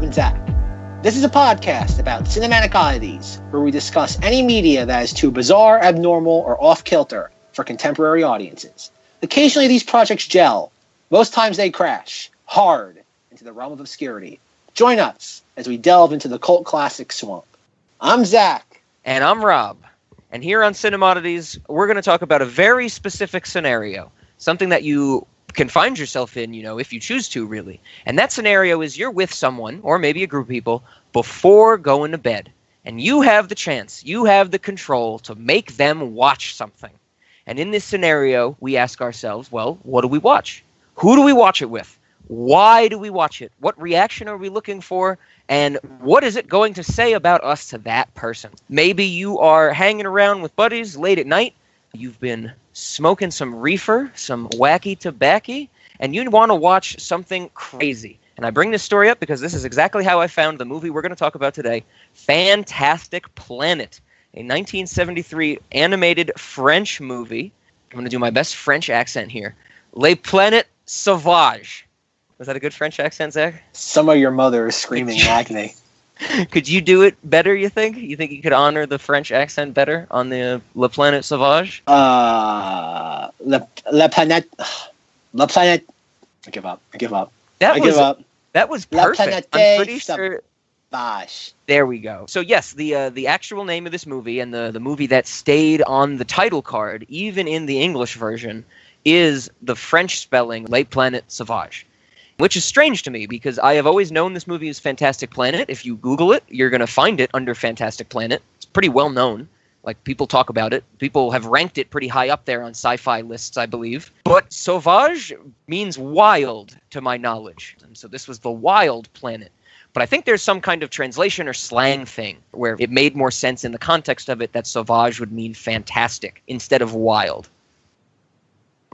and Zack. This is a podcast about cinematic oddities, where we discuss any media that is too bizarre, abnormal, or off-kilter for contemporary audiences. Occasionally these projects gel. Most times they crash, hard, into the realm of obscurity. Join us as we delve into the cult classic swamp. I'm Zack. And I'm Rob. And here on Cinemodities, we're going to talk about a very specific scenario. Something that you can find yourself in, if you choose to, really. And that scenario is you're with someone, or maybe a group of people, before going to bed. And you have the chance, you have the control to make them watch something. And in this scenario, we ask ourselves, well, what do we watch? Who do we watch it with? Why do we watch it? What reaction are we looking for? And what is it going to say about us to that person? Maybe you are hanging around with buddies late at night. You've been smoking some reefer, some wacky tobacco, and you want to watch something crazy. And I bring this story up because this is exactly how I found the movie we're going to talk about today, Fantastic Planet, a 1973 animated French movie. I'm going to do my best French accent here. Les Planètes Sauvages. Was that a good French accent, Zach? Some of your mother is screaming acne. Could you do it better, you think? You think you could honor the French accent better on the La Planète Sauvage? La Planète. I give up. That was perfect. I'm pretty sure. Sauvage. There we go. So yes, the actual name of this movie and the movie that stayed on the title card, even in the English version, is the French spelling Les Planètes Sauvages. Which is strange to me because I have always known this movie is Fantastic Planet. If you Google it, you're going to find it under Fantastic Planet. It's pretty well known. Like, people talk about it. People have ranked it pretty high up there on sci-fi lists, I believe. But Sauvage means wild, to my knowledge. And so this was the wild planet. But I think there's some kind of translation or slang thing where it made more sense in the context of it that Sauvage would mean fantastic instead of wild.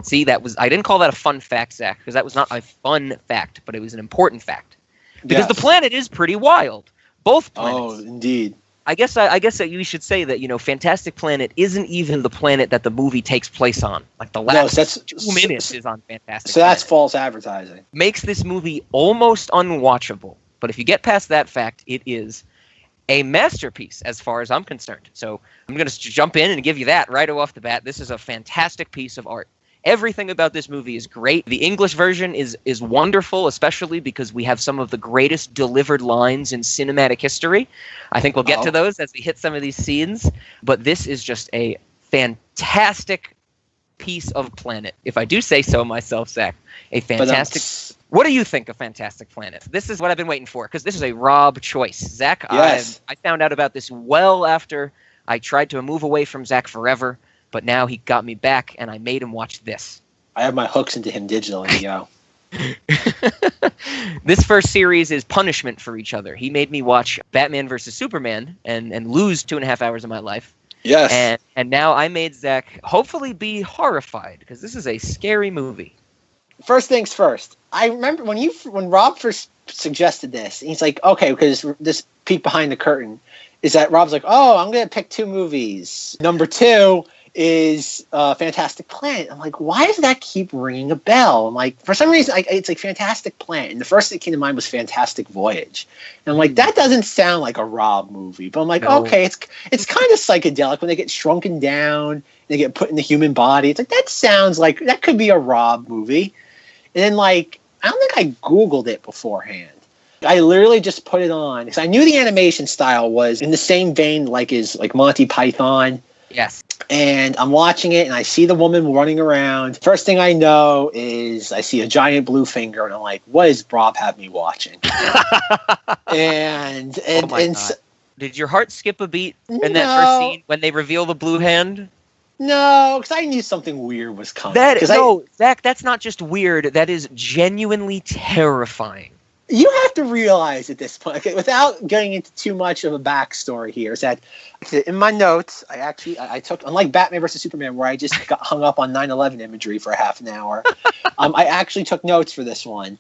See, I didn't call that a fun fact, Zach, because that was not a fun fact, but it was an important fact. Because the planet is pretty wild. Both planets. Oh, indeed. I guess that you should say that, Fantastic Planet isn't even the planet that the movie takes place on. Like, the last 2 minutes is on Fantastic Planet. So that's false advertising. Makes this movie almost unwatchable. But if you get past that fact, it is a masterpiece as far as I'm concerned. So I'm going to jump in and give you that right off the bat. This is a fantastic piece of art. Everything about this movie is great. The English version is wonderful, especially because we have some of the greatest delivered lines in cinematic history. I think we'll get to those as we hit some of these scenes. But this is just a fantastic piece of planet. If I do say so myself, Zach, a fantastic... What do you think of Fantastic Planet? This is what I've been waiting for, because this is a Rob choice. Zach, yes. I found out about this well after I tried to move away from Zach forever. But now he got me back, and I made him watch this. I have my hooks into him digitally, yo. This first series is punishment for each other. He made me watch Batman vs. Superman and lose 2.5 hours of my life. Yes. And now I made Zach hopefully be horrified, because this is a scary movie. First things first. I remember when Rob first suggested this, he's like, okay, because this peek behind the curtain is that Rob's like, oh, I'm going to pick 2 movies. Number 2 is Fantastic Planet. I'm like, why does that keep ringing a bell? I'm like, for some reason, it's like Fantastic Planet. And the first thing that came to mind was Fantastic Voyage. And I'm like, that doesn't sound like a Rob movie. But I'm like, okay, it's kind of psychedelic when they get shrunken down and they get put in the human body. It's like, that sounds like that could be a Rob movie. And then, like, I don't think I Googled it beforehand. I literally just put it on because I knew the animation style was in the same vein like Monty Python. Yes. And I'm watching it, and I see the woman running around. First thing I know is I see a giant blue finger, and I'm like, what does Rob have me watching? and God. Did your heart skip a beat in that first scene when they reveal the blue hand? No, because I knew something weird was coming. Zach, that's not just weird. That is genuinely terrifying. You have to realize at this point, okay, without getting into too much of a backstory here, is that in my notes, I took, unlike Batman vs. Superman, where I just got hung up on 9/11 imagery for half an hour, I actually took notes for this one.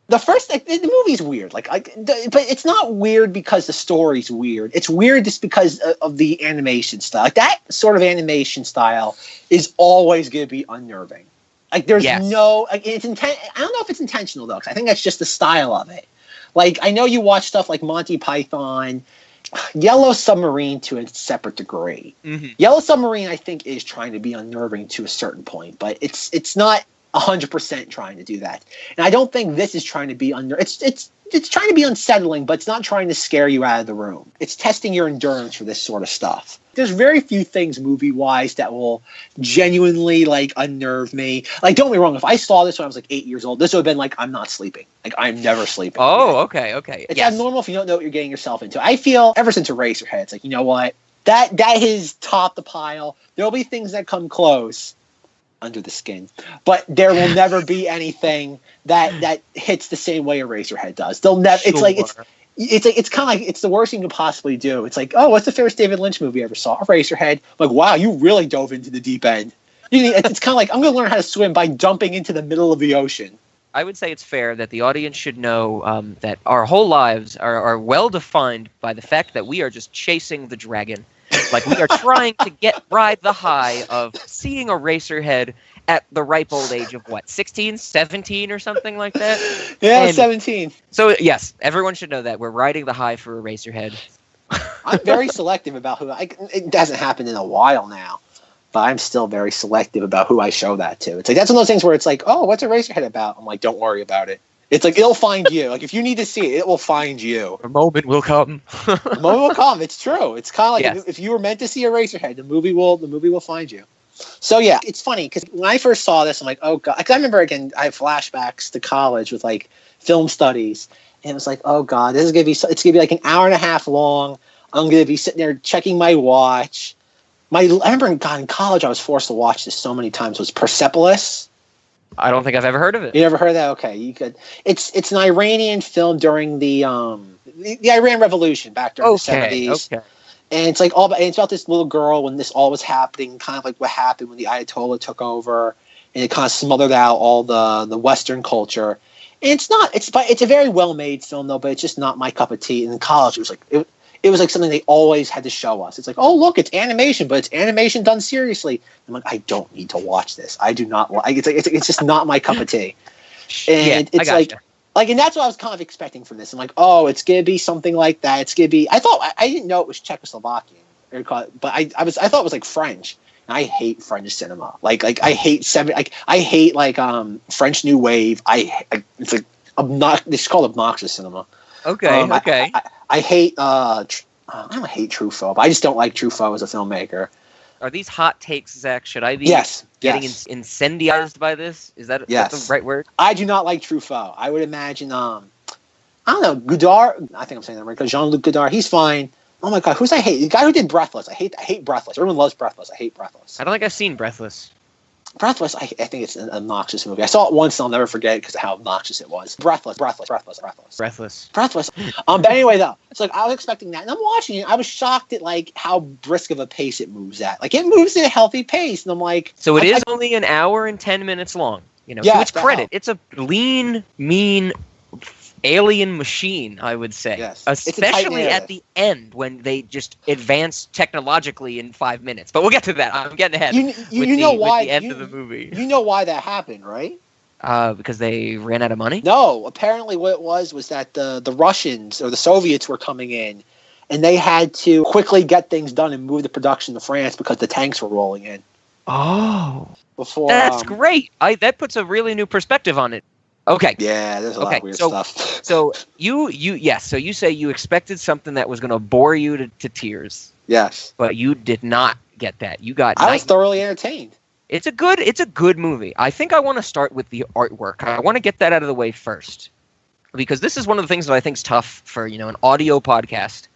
The first, the movie's weird, but it's not weird because the story's weird. It's weird just because of the animation style. Like, that sort of animation style is always going to be unnerving. Like, there's no, I don't know if it's intentional though, because I think that's just the style of it. Like, I know you watch stuff like Monty Python, Yellow Submarine to a separate degree. Mm-hmm. Yellow Submarine, I think, is trying to be unnerving to a certain point, but it's not 100% trying to do that. And I don't think this is trying to be it's trying to be unsettling, but it's not trying to scare you out of the room. It's testing your endurance for this sort of stuff. There's very few things movie-wise that will genuinely, like, unnerve me. Like, don't get me wrong, if I saw this when I was, like, 8 years old, this would have been like, I'm not sleeping. Like, I'm never sleeping. Oh, again. okay. It's abnormal if you don't know what you're getting yourself into. I feel, ever since Eraserhead, it's like, you know what? That has topped the pile. There'll be things that come close under the skin, but there will never be anything that hits the same way Eraserhead does. They'll never. Sure. It's kind of like it's the worst thing you could possibly do. It's like, oh, what's the first David Lynch movie you ever saw? Eraserhead. Like, wow, you really dove into the deep end. It's kind of like, I'm going to learn how to swim by jumping into the middle of the ocean. I would say it's fair that the audience should know that our whole lives are well defined by the fact that we are just chasing the dragon. Like, we are trying to ride the high of seeing Eraserhead at the ripe old age of, what, 16, 17 or something like that? Yeah, 17. So, yes, everyone should know that. We're riding the high for Eraserhead. I'm very selective about who... it hasn't happened in a while now, but I'm still very selective about who I show that to. It's like, that's one of those things where it's like, oh, what's Eraserhead about? I'm like, don't worry about it. It's like, it'll find you. Like, if you need to see it, it will find you. A moment will come. The moment will come. It's true. It's kind of like, yes. if you were meant to see Eraserhead, the movie will find you. So, yeah, it's funny, because when I first saw this, I'm like, oh, God. I remember, again, I have flashbacks to college with, like, film studies. And it was like, oh, God, it's going to be like an hour and a half long. I'm going to be sitting there checking my watch. I remember in college, I was forced to watch this so many times. It was Persepolis. I don't think I've ever heard of it. You never heard of that? Okay, you could. It's an Iranian film during the Iran Revolution back during the 70s. Okay. And it's like it's about this little girl when this all was happening, kind of like what happened when the Ayatollah took over, and it kind of smothered out all the Western culture. And it's a very well made film though, but it's just not my cup of tea. And in college, it was like something they always had to show us. It's like, oh, look, it's animation, but it's animation done seriously. I'm like, I don't need to watch this. I do not like. It's just not my cup of tea. And it's like, and that's what I was kind of expecting from this. I'm like, oh, it's gonna be something like that. It's gonna be. I didn't know it was Czechoslovakian, but I thought it was like French. And I hate French cinema. Like I hate French New Wave. It's like it's called obnoxious cinema. Okay. I hate. I don't hate Truffaut, but I just don't like Truffaut as a filmmaker. Are these hot takes, Zach? Should I be getting incendiarized by this? Is that the right word? I do not like Truffaut. I would imagine. I don't know, Godard. I think I'm saying that right. Because Jean-Luc Godard, he's fine. Oh my God, who's I hate? The guy who did Breathless. I hate Breathless. Everyone loves Breathless. I hate Breathless. I don't think I've seen Breathless. Breathless, I think it's an obnoxious movie. I saw it once and I'll never forget it because of how obnoxious it was. Breathless. But anyway, though, it's like I was expecting that, and I'm watching it. I was shocked at like how brisk of a pace it moves at. Like it moves at a healthy pace, and I'm like, so it is only an hour and 10 minutes long. You know, to its credit, it's a lean, mean alien machine, I would say. Yes. Especially at the end when they just advance technologically in 5 minutes. But we'll get to that. I'm getting ahead with the end of the movie. You know why that happened, right? Because they ran out of money? No. Apparently what it was that the Russians or the Soviets were coming in, and they had to quickly get things done and move the production to France because the tanks were rolling in. Oh. That's great. That puts a really new perspective on it. Okay. Yeah, there's a lot of weird stuff. So you say you expected something that was going to bore you to tears. Yes. But you did not get that. I was thoroughly entertained. It's a good movie. I think I want to start with the artwork. I want to get that out of the way first. Because this is one of the things that I think is tough for, an audio podcast.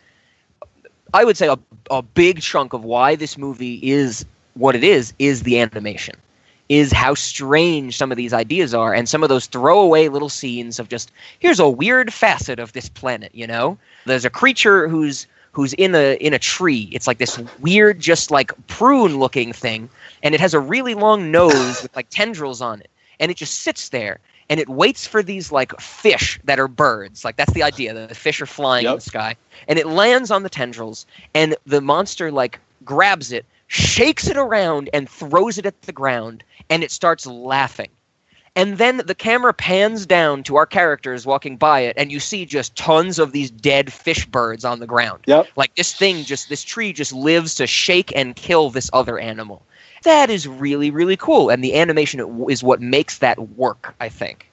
I would say a big chunk of why this movie is what it is the animation. Is how strange some of these ideas are, and some of those throwaway little scenes of just, here's a weird facet of this planet, There's a creature who's in a tree. It's like this weird, just like prune-looking thing, and it has a really long nose with like tendrils on it, and it just sits there, and it waits for these like fish that are birds. Like that's the idea. The fish are flying in the sky, and it lands on the tendrils, and the monster like grabs it, shakes it around, and throws it at the ground, and it starts laughing. And then the camera pans down to our characters walking by it, and you see just tons of these dead fish birds on the ground. Yep. Like this tree just lives to shake and kill this other animal. That is really, really cool. And the animation is what makes that work, I think.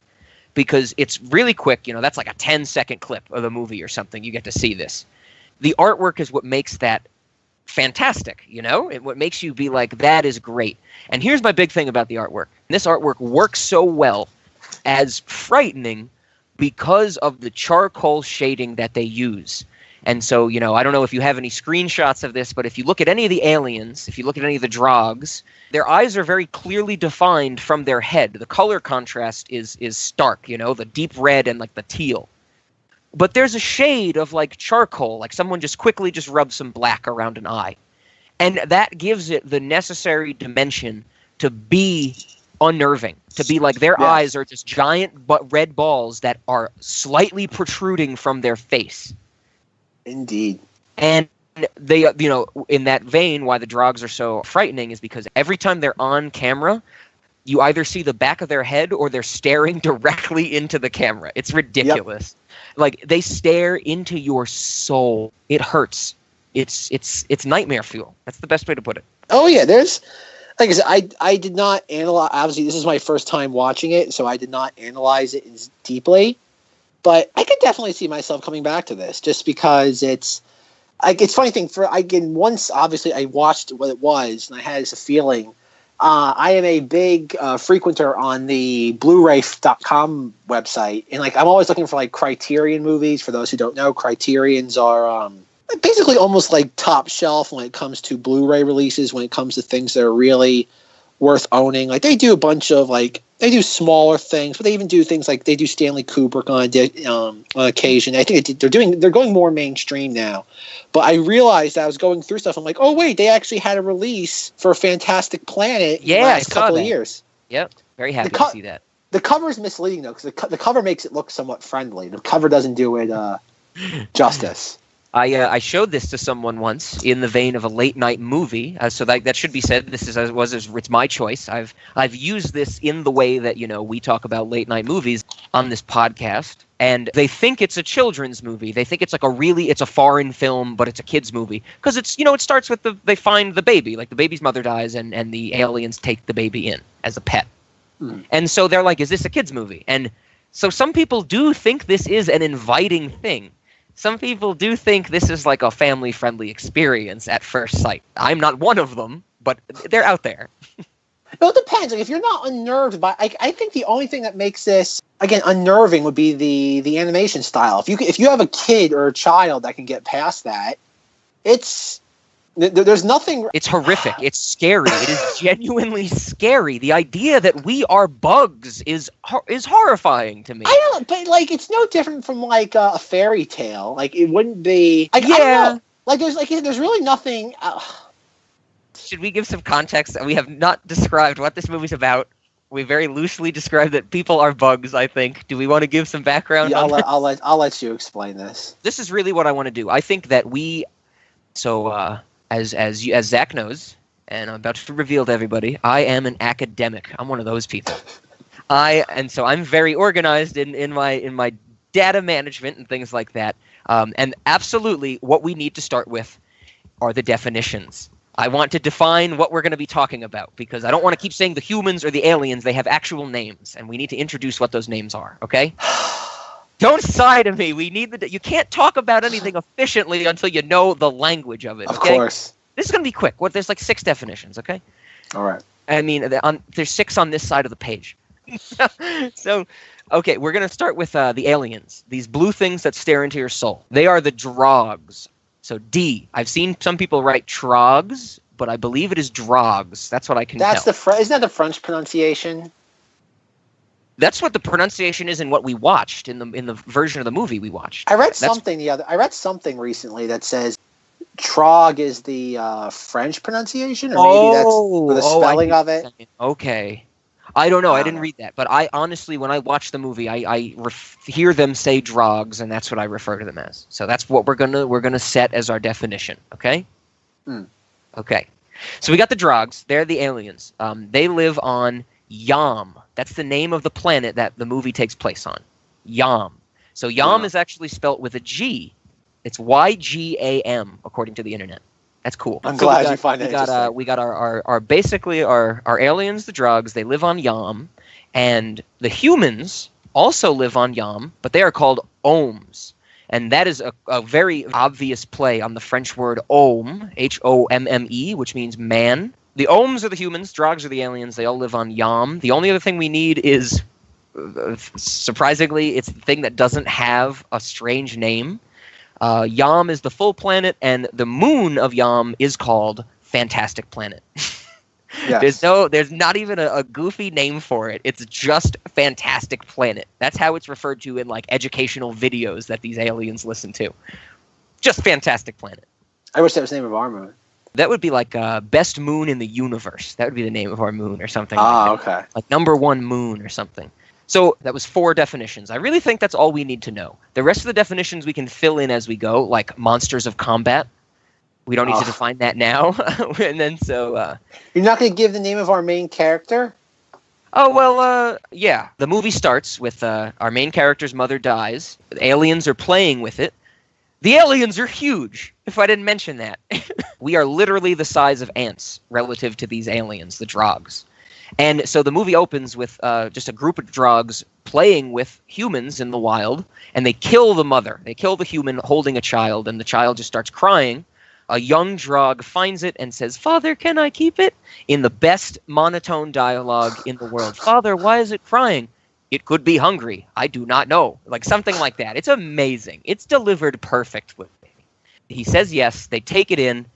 Because it's really quick, that's like a 10-second clip of the movie or something. You get to see this. The artwork is what makes that fantastic, what makes you be like, that is great. And here's my big thing about the artwork. This artwork works so well as frightening because of the charcoal shading that they use. And so, I don't know if you have any screenshots of this, but if you look at any of the aliens, if you look at any of the drogs, their eyes are very clearly defined from their head. The color contrast is stark, the deep red and like the teal. But there's a shade of like charcoal, like someone just quickly rubbed some black around an eye. And that gives it the necessary dimension to be unnerving, to be like their eyes are just giant red balls that are slightly protruding from their face. Indeed. And they, in that vein, why the drogs are so frightening is because every time they're on camera, you either see the back of their head or they're staring directly into the camera. It's ridiculous. Yep. Like they stare into your soul. It hurts. It's nightmare fuel. That's the best way to put it. Oh yeah, there's like I said, I did not analyze. Obviously, this is my first time watching it, so I did not analyze it as deeply. But I could definitely see myself coming back to this, just because it's funny thing once obviously I watched what it was and I had this feeling. I am a big frequenter on the Blu-ray.com website, and like I'm always looking for like Criterion movies. For those who don't know, Criterions are basically almost like top shelf when it comes to Blu-ray releases. When it comes to things that are really worth owning, like they do a bunch of they do smaller things, but they even do things like they do Stanley Kubrick on occasion. I think they're going more mainstream now. But I realized I was going through stuff. I'm like, oh wait, they actually had a release for Fantastic Planet in the last couple of years. Yep, very happy to see that. The cover is misleading though, because the cover makes it look somewhat friendly. The cover doesn't do it justice. I showed this to someone once in the vein of a late night movie, so that should be said. It's my choice. I've used this in the way that we talk about late night movies on this podcast, and they think it's a children's movie. They think it's like it's a foreign film, but it's a kids movie because it's it starts with they find the baby, like the baby's mother dies, and the aliens take the baby in as a pet, and so they're like, is this a kids movie? And so some people do think this is an inviting thing. Some people do think this is like a family-friendly experience at first sight. I'm not one of them, but they're out there. Well, it depends. Like, if you're not unnerved by, I think the only thing that makes this again unnerving would be the animation style. If you have a kid or a child that can get past that, there's nothing. It's horrific. It's scary. It is genuinely scary. The idea that we are bugs is horrifying to me. I don't, but like it's no different from like a fairy tale. Like it wouldn't be. Like, yeah. I don't know. Like there's really nothing. Should we give some context? We have not described what this movie's about. We very loosely described that people are bugs, I think. Do we want to give some background? Yeah, I'll let you explain this. This is really what I want to do. I think that as Zack knows, and I'm about to reveal to everybody, I am an academic. I'm one of those people. So I'm very organized in my data management and things like that. And absolutely, what we need to start with are the definitions. I want to define what we're going to be talking about because I don't want to keep saying the humans or the aliens. They have actual names, and we need to introduce what those names are. Okay? Don't sigh to me. You can't talk about anything efficiently until you know the language of it. Okay? Of course. This is going to be quick. There's like 6 definitions. Okay. All right. I mean, there's 6 on this side of the page. So, okay, we're going to start with the aliens. These blue things that stare into your soul. They are the drogs. So D. I've seen some people write trogs, but I believe it is drogs. That's what I can tell. Isn't that the French pronunciation? That's what the pronunciation is in what we watched in the version of the movie we watched. I read something recently that says trog is the French pronunciation, or maybe that's the spelling of it. Okay, I don't know. I didn't read that, but I honestly, when I watch the movie, I hear them say drogs, and that's what I refer to them as. So that's what we're gonna set as our definition. Okay. Okay. So we got the drogs. They're the aliens. They live on Yam. That's the name of the planet that the movie takes place on. Yam. So Yam is actually spelt with a G. It's YGAM, according to the internet. That's cool. I'm glad you find it interesting. We got our basically our aliens, the drugs. They live on Yam, and the humans also live on Yam, but they are called Ohms. And that is a very obvious play on the French word homme, Homme, which means man. The Ohms are the humans, drugs are the aliens. They all live on Yam. The only other thing we need is, surprisingly, it's the thing that doesn't have a strange name. Yam is the full planet, and the moon of Yam is called Fantastic Planet. Yes. There's not even a goofy name for it. It's just Fantastic Planet. That's how it's referred to in like educational videos that these aliens listen to. Just Fantastic Planet. I wish that was the name of our moon. That would be like best moon in the universe. That would be the name of our moon or something. Okay. Like number one moon or something. So that was 4 definitions. I really think that's all we need to know. The rest of the definitions we can fill in as we go, like monsters of combat. We don't need to define that now. And then You're not going to give the name of our main character? Oh, well, yeah. The movie starts with our main character's mother dies. The aliens are playing with it. The aliens are huge, if I didn't mention that. We are literally the size of ants relative to these aliens, the drogs. And so the movie opens with just a group of drogs playing with humans in the wild, and they kill the mother. They kill the human holding a child, and the child just starts crying. A young drog finds it and says, "Father, can I keep it?" in the best monotone dialogue in the world. "Father, why is it crying?" "It could be hungry. I do not know." Like something like that. It's amazing. It's delivered perfectly. He says yes. They take it in.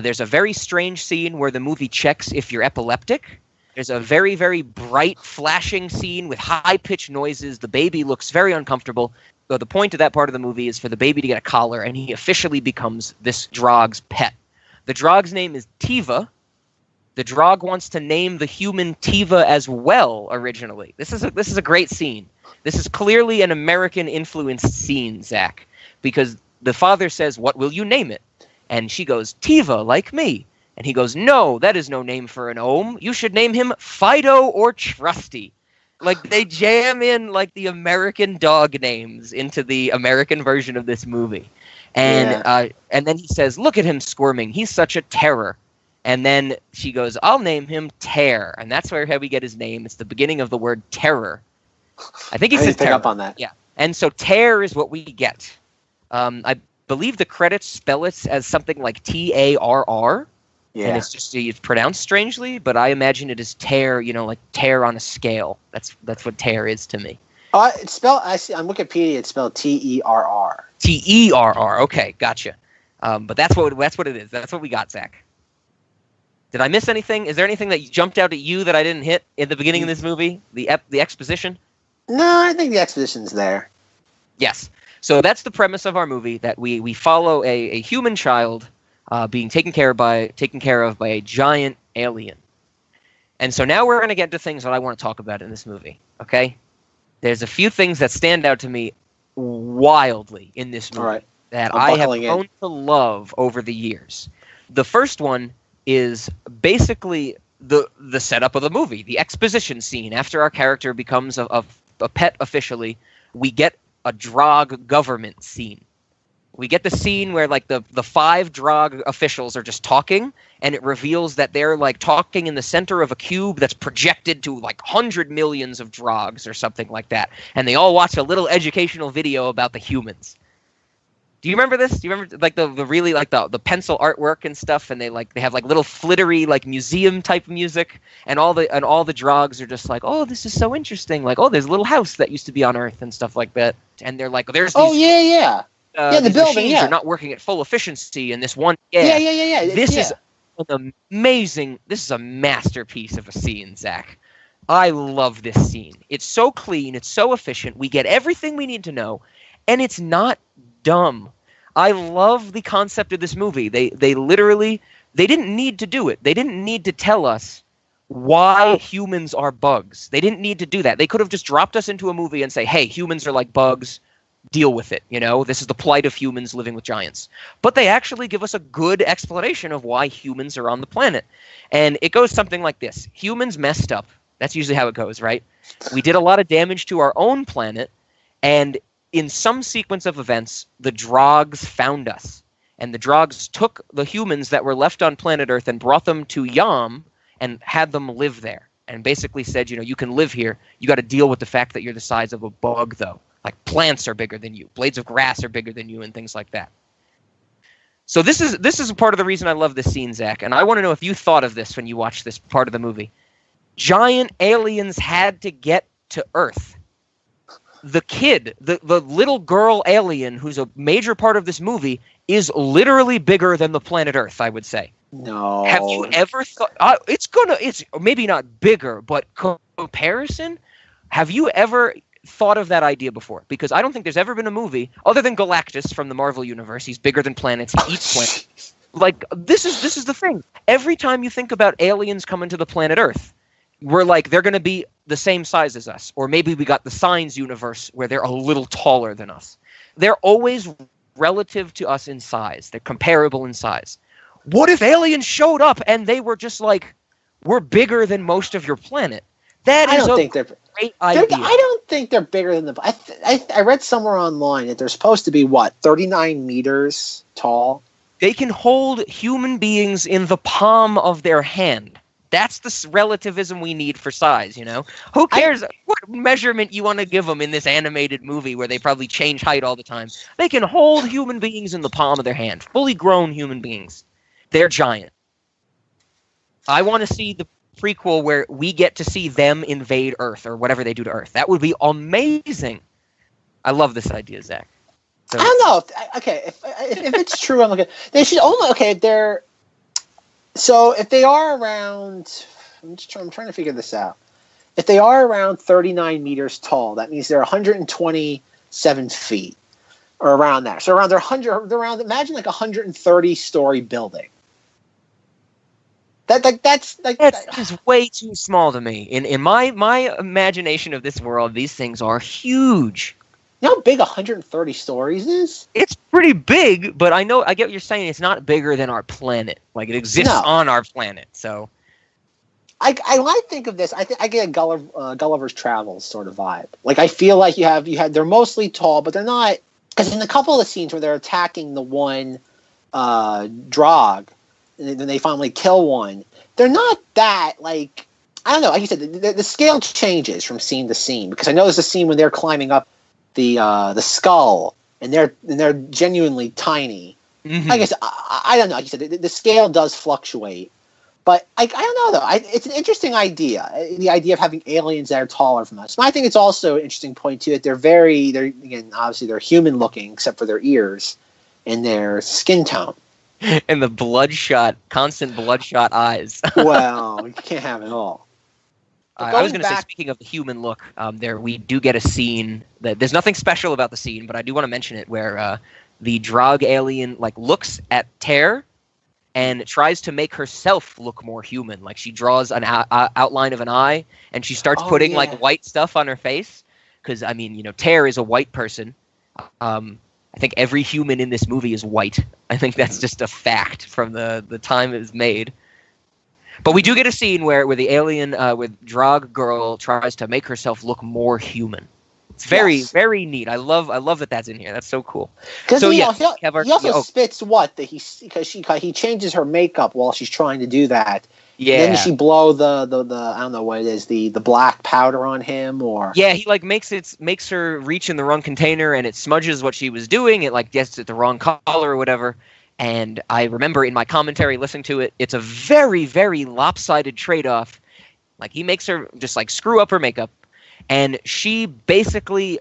There's a very strange scene where the movie checks if you're epileptic. There's a very, very bright, flashing scene with high-pitched noises. The baby looks very uncomfortable. So the point of that part of the movie is for the baby to get a collar, and he officially becomes this drog's pet. The drog's name is Tiva. The drog wants to name the human Tiva as well originally. This is a great scene. This is clearly an American-influenced scene, Zack, because the father says, "What will you name it?" And she goes, "Tiva, like me." And he goes, "No, that is no name for an ohm. You should name him Fido or Trusty." Like, they jam in, like, the American dog names into the American version of this movie. And and then he says, "Look at him squirming. He's such a terror." And then she goes, "I'll name him Terror." And that's where we get his name. It's the beginning of the word terror. I think he says pick terror. Up on that. Yeah. And so Terror is what we get. I believe the credits spell it as something like Tarr. Yeah. And it's pronounced strangely, but I imagine it is tear, like tear on a scale. That's what tear is to me. It's spelled, I see on Wikipedia, it's spelled Terr. Terr. Okay, gotcha. But that's what it is. That's what we got, Zack. Did I miss anything? Is there anything that jumped out at you that I didn't hit in the beginning of this movie? The exposition? No, I think the exposition's there. Yes. So that's the premise of our movie, that we follow a human child being taken care of by a giant alien. And so now we're going to get to things that I want to talk about in this movie, okay? There's a few things that stand out to me wildly in this movie that I have grown to love over the years. The first one is basically the setup of the movie, the exposition scene. After our character becomes a pet officially, we get a drog government scene. We get the scene where like the 5 drog officials are just talking, and it reveals that they're like talking in the center of a cube that's projected to like 100 millions of drogs or something like that. And they all watch a little educational video about the humans. Do you remember this? Do you remember like the really like the pencil artwork and stuff? And they have like little flittery like museum type music, and all the drogs are just like, "Oh, this is so interesting." Like, "Oh, there's a little house that used to be on Earth," and stuff like that. And they're like, "There's these, the building are not working at full efficiency in this one." This is an amazing. This is a masterpiece of a scene, Zack. I love this scene. It's so clean. It's so efficient. We get everything we need to know, and it's not dumb. I love the concept of this movie. They didn't need to do it. They didn't need to tell us why humans are bugs. They didn't need to do that. They could have just dropped us into a movie and say, "Hey, humans are like bugs. Deal with it. This is the plight of humans living with giants." But they actually give us a good explanation of why humans are on the planet. And it goes something like this. Humans messed up That's usually how it goes, right? We did a lot of damage to our own planet, and in some sequence of events, the Drogs found us. And the Drogs took the humans that were left on planet Earth and brought them to Yam and had them live there. And basically said, you can live here. You got to deal with the fact that you're the size of a bug, though. Like, plants are bigger than you. Blades of grass are bigger than you and things like that. So this is a part of the reason I love this scene, Zach. And I want to know if you thought of this when you watched this part of the movie. Giant aliens had to get to Earth. The kid, the little girl alien who's a major part of this movie is literally bigger than the planet Earth, I would say. No. Have you ever thought... it's maybe not bigger, but comparison? Have you ever thought of that idea before? Because I don't think there's ever been a movie, other than Galactus from the Marvel Universe, he's bigger than planets, he eats planets. Like, this is the thing. Every time you think about aliens coming to the planet Earth, we're like, they're going to be the same size as us. Or maybe we got the Signs universe where they're a little taller than us. They're always relative to us in size. They're comparable in size. What if aliens showed up and they were just like, we're bigger than most of your planet? That is a great idea. I don't think they're bigger than I read somewhere online that they're supposed to be, 39 meters tall? They can hold human beings in the palm of their hand. That's the relativism we need for size, Who cares what measurement you want to give them in this animated movie where they probably change height all the time? They can hold human beings in the palm of their hand. Fully grown human beings. They're giant. I want to see the prequel where we get to see them invade Earth or whatever they do to Earth. That would be amazing. I love this idea, Zach. So, I don't know. If it's true, I'm looking. They should only So if they are around, I'm trying to figure this out. If they are around 39 meters tall, that means they're 127 feet or around that. So they're around. Imagine like a 130-story building. That's way too small to me. In my imagination of this world, these things are huge. You know how big 130 stories is? It's pretty big, but I get what you're saying. It's not bigger than our planet. Like, it exists on our planet. So, when I think of this, I get a Gulliver's Travels sort of vibe. Like, I feel like they're mostly tall, but they're not. Because in a couple of the scenes where they're attacking the one Drog, and then they finally kill one, they're not that, like, I don't know. Like you said, the scale changes from scene to scene. Because I know there's a scene when they're climbing up the skull, and they're genuinely tiny. Mm-hmm. I guess I don't know. Like you said, the scale does fluctuate, but I don't know though. It's an interesting idea. The idea of having aliens that are taller from us. But I think it's also an interesting point too that they're obviously they're human looking except for their ears and their skin tone and the constant bloodshot eyes. Well, you can't have it all. I was going to say, speaking of the human look, there we do get a scene that there's nothing special about the scene, but I do want to mention it where the Drog alien looks at Tear and tries to make herself look more human. Like, she draws an outline of an eye and she starts putting white stuff on her face because Tear is a white person. I think every human in this movie is white. I think that's just a fact from the time it was made. But we do get a scene where the alien with Drog girl tries to make herself look more human. It's very, very neat. I love that that's in here. That's so cool. Because he also spits because he changes her makeup while she's trying to do that. Yeah. And then she blow the I don't know what it is, the black powder on him or he makes her reach in the wrong container and it smudges what she was doing. It gets it the wrong color or whatever. And I remember in my commentary listening to it, it's a very, very lopsided trade-off. Like, he makes her just screw up her makeup, and she basically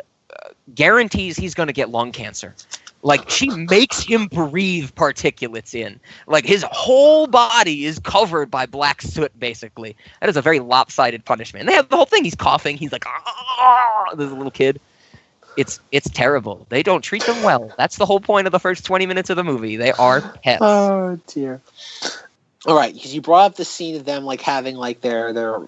guarantees he's going to get lung cancer. Like, she makes him breathe particulates in. Like, his whole body is covered by black soot, basically. That is a very lopsided punishment. And they have the whole thing. He's coughing. He's like, there's a little kid. It's terrible. They don't treat them well. That's the whole point of the first 20 minutes of the movie. They are pets. Oh, dear. All right, because you brought up the scene of them having their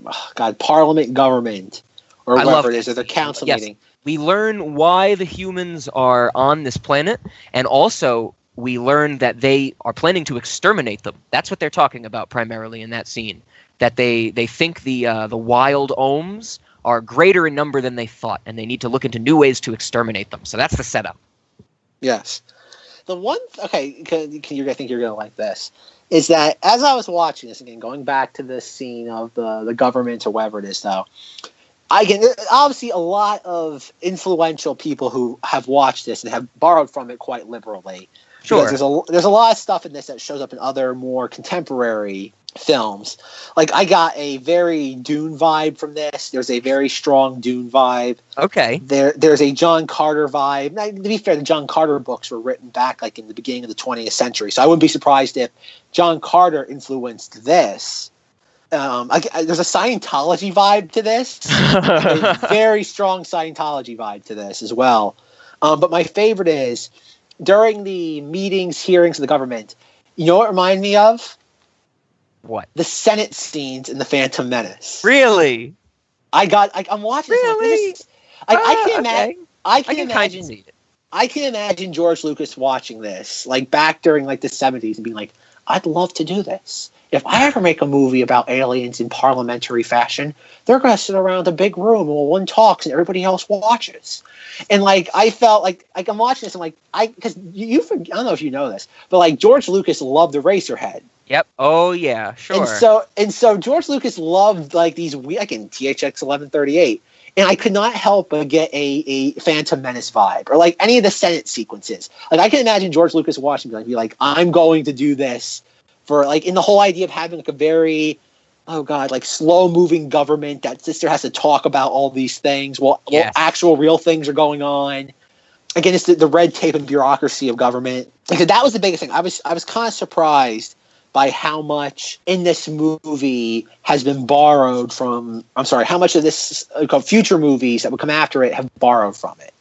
parliament government or whatever it is, or their council meeting. We learn why the humans are on this planet, and also we learn that they are planning to exterminate them. That's what they're talking about primarily in that scene. that they think the wild ohms are greater in number than they thought, and they need to look into new ways to exterminate them. So that's the setup. Yes. The one, okay, I think you're going to like this, is that as I was watching this, again, going back to this scene of the government or whatever it is, though, obviously a lot of influential people who have watched this and have borrowed from it quite liberally. Sure. There's a lot of stuff in this that shows up in other more contemporary films. Like, I got a very Dune vibe from this. There's a very strong Dune vibe. Okay. There's a John Carter vibe. Now, to be fair, the John Carter books were written back like in the beginning of the 20th century, so I wouldn't be surprised if John Carter influenced this. There's a Scientology vibe to this. A very strong Scientology vibe to this as well. But my favorite is during the meetings, hearings of the government, you know what it reminded me of? What? The Senate scenes in The Phantom Menace. Really? I'm watching this. Really? I can imagine. Okay. I can imagine. See it. I can imagine George Lucas watching this, like back during like the 70s, and being like, "I'd love to do this. If I ever make a movie about aliens in parliamentary fashion, they're going to sit around a big room while one talks and everybody else watches." And like, I felt like I'm watching this, and like, because I don't know if you know this, but like George Lucas loved Eraserhead. Yep. Oh yeah. Sure. And so George Lucas loved like these like in THX 1138, and I could not help but get a Phantom Menace vibe, or like any of the Senate sequences. Like, I can imagine George Lucas watching and be like, "I'm going to do this for like," in the whole idea of having like a very, oh god, like slow moving government that sister has to talk about all these things while actual real things are going on. Again, it's the red tape and bureaucracy of government. Like, that was the biggest thing. I was kind of surprised by how much in this movie has been borrowed from. I'm sorry, how much of this future movies that would come after it have borrowed from it.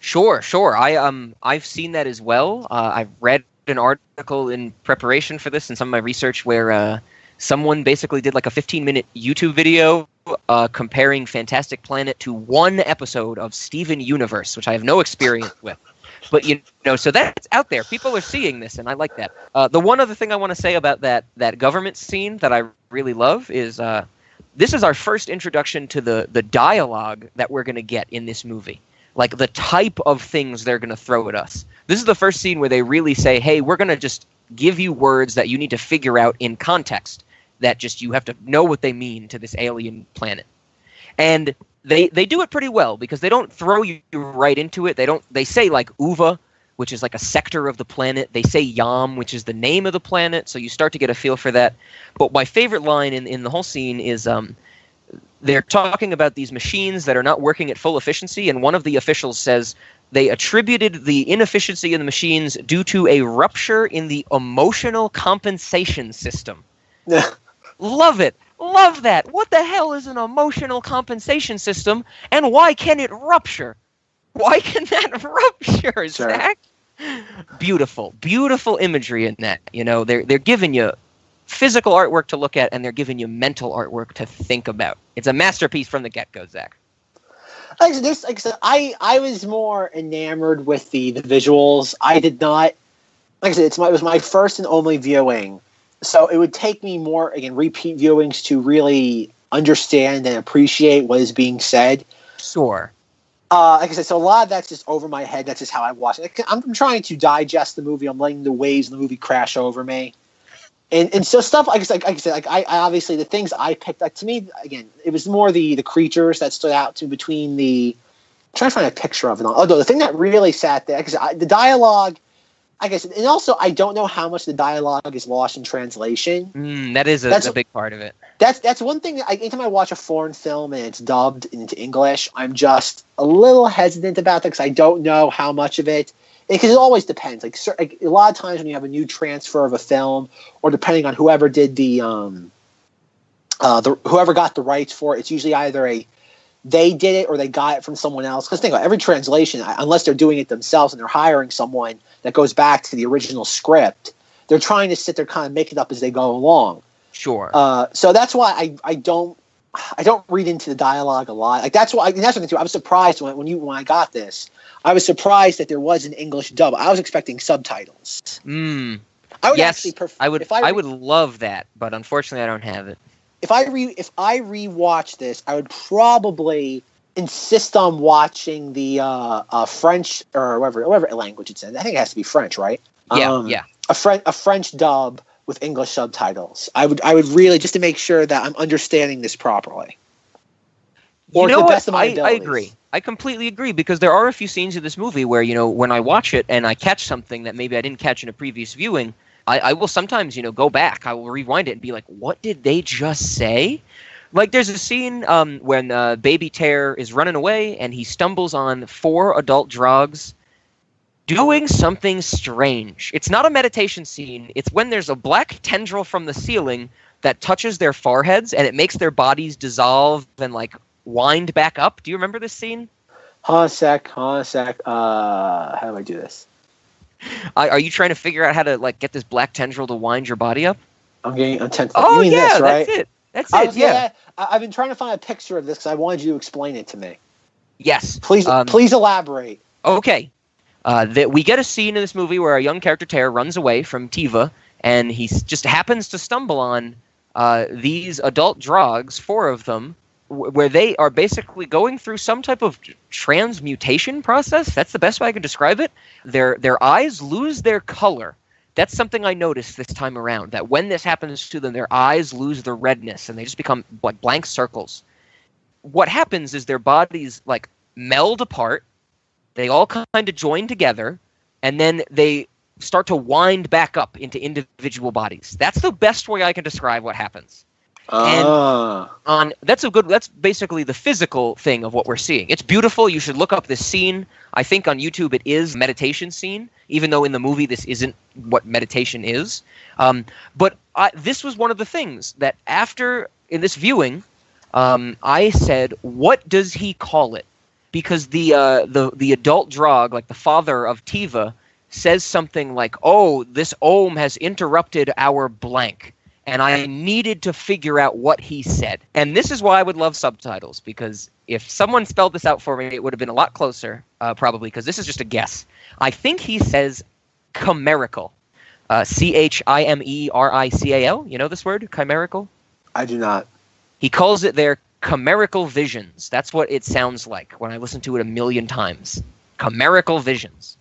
Sure. I've seen that as well. I've read an article in preparation for this and some of my research where someone basically did like a 15-minute YouTube video comparing Fantastic Planet to one episode of Steven Universe, which I have no experience with. But, so that's out there. People are seeing this, and I like that. The one other thing I want to say about that government scene that I really love is this is our first introduction to the dialogue that we're going to get in this movie. Like, the type of things they're going to throw at us. This is the first scene where they really say, hey, we're going to just give you words that you need to figure out in context, that just you have to know what they mean to this alien planet. And they do it pretty well, because they don't throw you right into it. They say like Uva, which is like a sector of the planet. They say Yam, which is the name of the planet, so you start to get a feel for that. But my favorite line in the whole scene is they're talking about these machines that are not working at full efficiency, and one of the officials says they attributed the inefficiency in the machines due to a rupture in the emotional compensation system. Love it. Love that. What the hell is an emotional compensation system, and why can it rupture? Why can that rupture, Zack? Beautiful. Beautiful imagery in that. They're giving you physical artwork to look at, and they're giving you mental artwork to think about. It's a masterpiece from the get-go, Zack. Like I said, I was more enamored with the visuals. I did not, like I said, it was my first and only viewing. So it would take me more, again, repeat viewings to really understand and appreciate what is being said. Sure. Like I said, so a lot of that's just over my head. That's just how I watch it. I'm trying to digest the movie. I'm letting the waves of the movie crash over me. And so stuff, like I said, I obviously, the things I picked, like, to me, again, it was more the creatures that stood out to me between the, I'm trying to find a picture of it. Although the thing that really sat there, like I said, the dialogue, I guess, and also I don't know how much the dialogue is lost in translation. That is a big part of it. That's one thing. Anytime I watch a foreign film and it's dubbed into English, I'm just a little hesitant about that, because I don't know how much of it. Because it always depends. Like a lot of times when you have a new transfer of a film, or depending on whoever did whoever got the rights for it, it's usually either they did it or they got it from someone else. Because think about every translation, unless they're doing it themselves and they're hiring someone that goes back to the original script, they're trying to sit there kind of make it up as they go along. Sure. So that's why I don't read into the dialogue a lot. Like that's one thing too. I was surprised when I got this. I was surprised that there was an English dub. I was expecting subtitles. I would actually I would love that, but unfortunately I don't have it. if I rewatch this, I would probably insist on watching the French or whatever language it's in. I think it has to be French, right? Yeah. A French dub with English subtitles. I would really, just to make sure that I'm understanding this properly. Or to the best of my abilities. I agree. I completely agree, because there are a few scenes in this movie where, when I watch it and I catch something that maybe I didn't catch in a previous viewing, I will sometimes, go back. I will rewind it and be like, what did they just say? Like, there's a scene when Baby Tear is running away and he stumbles on 4 adult drogs doing something strange. It's not a meditation scene. It's when there's a black tendril from the ceiling that touches their foreheads and it makes their bodies dissolve and, like, wind back up. Do you remember this scene? Hold on a sec. How do I do this? Are you trying to figure out how to, like, get this black tendril to wind your body up? I'm tense. Oh, you mean yeah, this, right? That's it. Yeah. I've been trying to find a picture of this because I wanted you to explain it to me. Yes. Please elaborate. Okay. We get a scene in this movie where a young character, Tear, runs away from Tiva, and he just happens to stumble on these adult drogs, 4 of them, where they are basically going through some type of transmutation process. That's the best way I can describe it. Their eyes lose their color. That's something I noticed this time around, that when this happens to them, their eyes lose their redness and they just become like blank circles. What happens is their bodies like meld apart. They all kind of join together, and then they start to wind back up into individual bodies. That's the best way I can describe what happens. And that's basically the physical thing of what we're seeing. It's beautiful. You should look up this scene. I think on YouTube it is a meditation scene, even though in the movie this isn't what meditation is. But this was one of the things that after, in this viewing, I said, what does he call it? Because the adult drog, like the father of Tiva, says something like, oh, this ohm has interrupted our blank. And I needed to figure out what he said. And this is why I would love subtitles, because if someone spelled this out for me, it would have been a lot closer, probably, because this is just a guess. I think he says chimerical. Chimerical. You know this word, chimerical? I do not. He calls it their chimerical visions. That's what it sounds like when I listen to it a million times. Chimerical visions.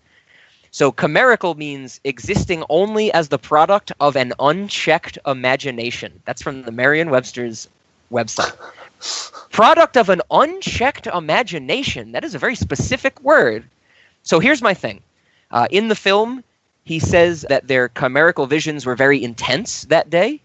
So chimerical means existing only as the product of an unchecked imagination. That's from the Merriam-Webster's website. Product of an unchecked imagination. That is a very specific word. So here's my thing. In the film, he says that their chimerical visions were very intense that day.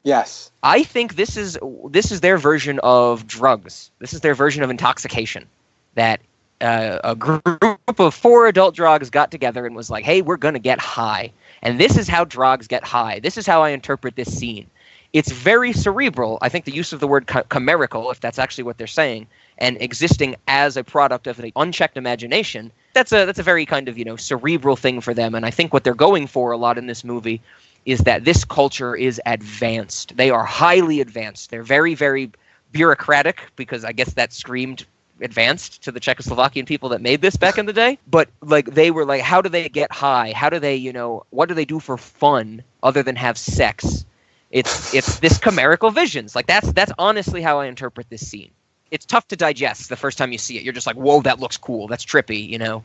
Yes. I think this is their version of drugs. This is their version of intoxication. That a group of 4 adult drogs got together and was like, hey, we're going to get high. And this is how drogs get high. This is how I interpret this scene. It's very cerebral. I think the use of the word chimerical, if that's actually what they're saying, and existing as a product of an unchecked imagination, that's a very kind of, cerebral thing for them. And I think what they're going for a lot in this movie is that this culture is advanced. They are highly advanced. They're very, very bureaucratic, because I guess that screamed advanced to the Czechoslovakian people that made this back in the day. But like, they were like, how do they get high? How do they, what do they do for fun other than have sex? It's this chimerical visions. Like, that's honestly how I interpret this scene. It's tough to digest the first time you see it. You're just like, whoa, that looks cool. That's trippy,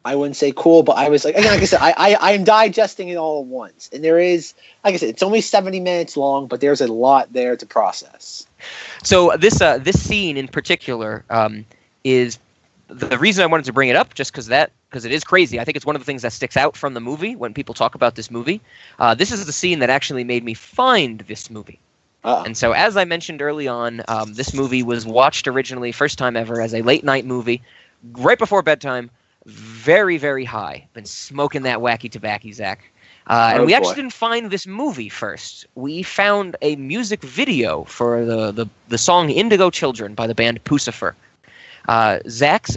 I wouldn't say cool, but I was like, again, like I said, I'm digesting it all at once. And there is, like I said, it's only 70 minutes long, but there's a lot there to process. So this scene in particular is the reason I wanted to bring it up, just because it is crazy. I think it's one of the things that sticks out from the movie when people talk about this movie. This is the scene that actually made me find this movie. And so, as I mentioned early on, this movie was watched originally, first time ever, as a late night movie, right before bedtime, very, very high. Been smoking that wacky tobacco, Zach. And we actually didn't find this movie first. We found a music video for the song Indigo Children by the band Pucifer. Zach's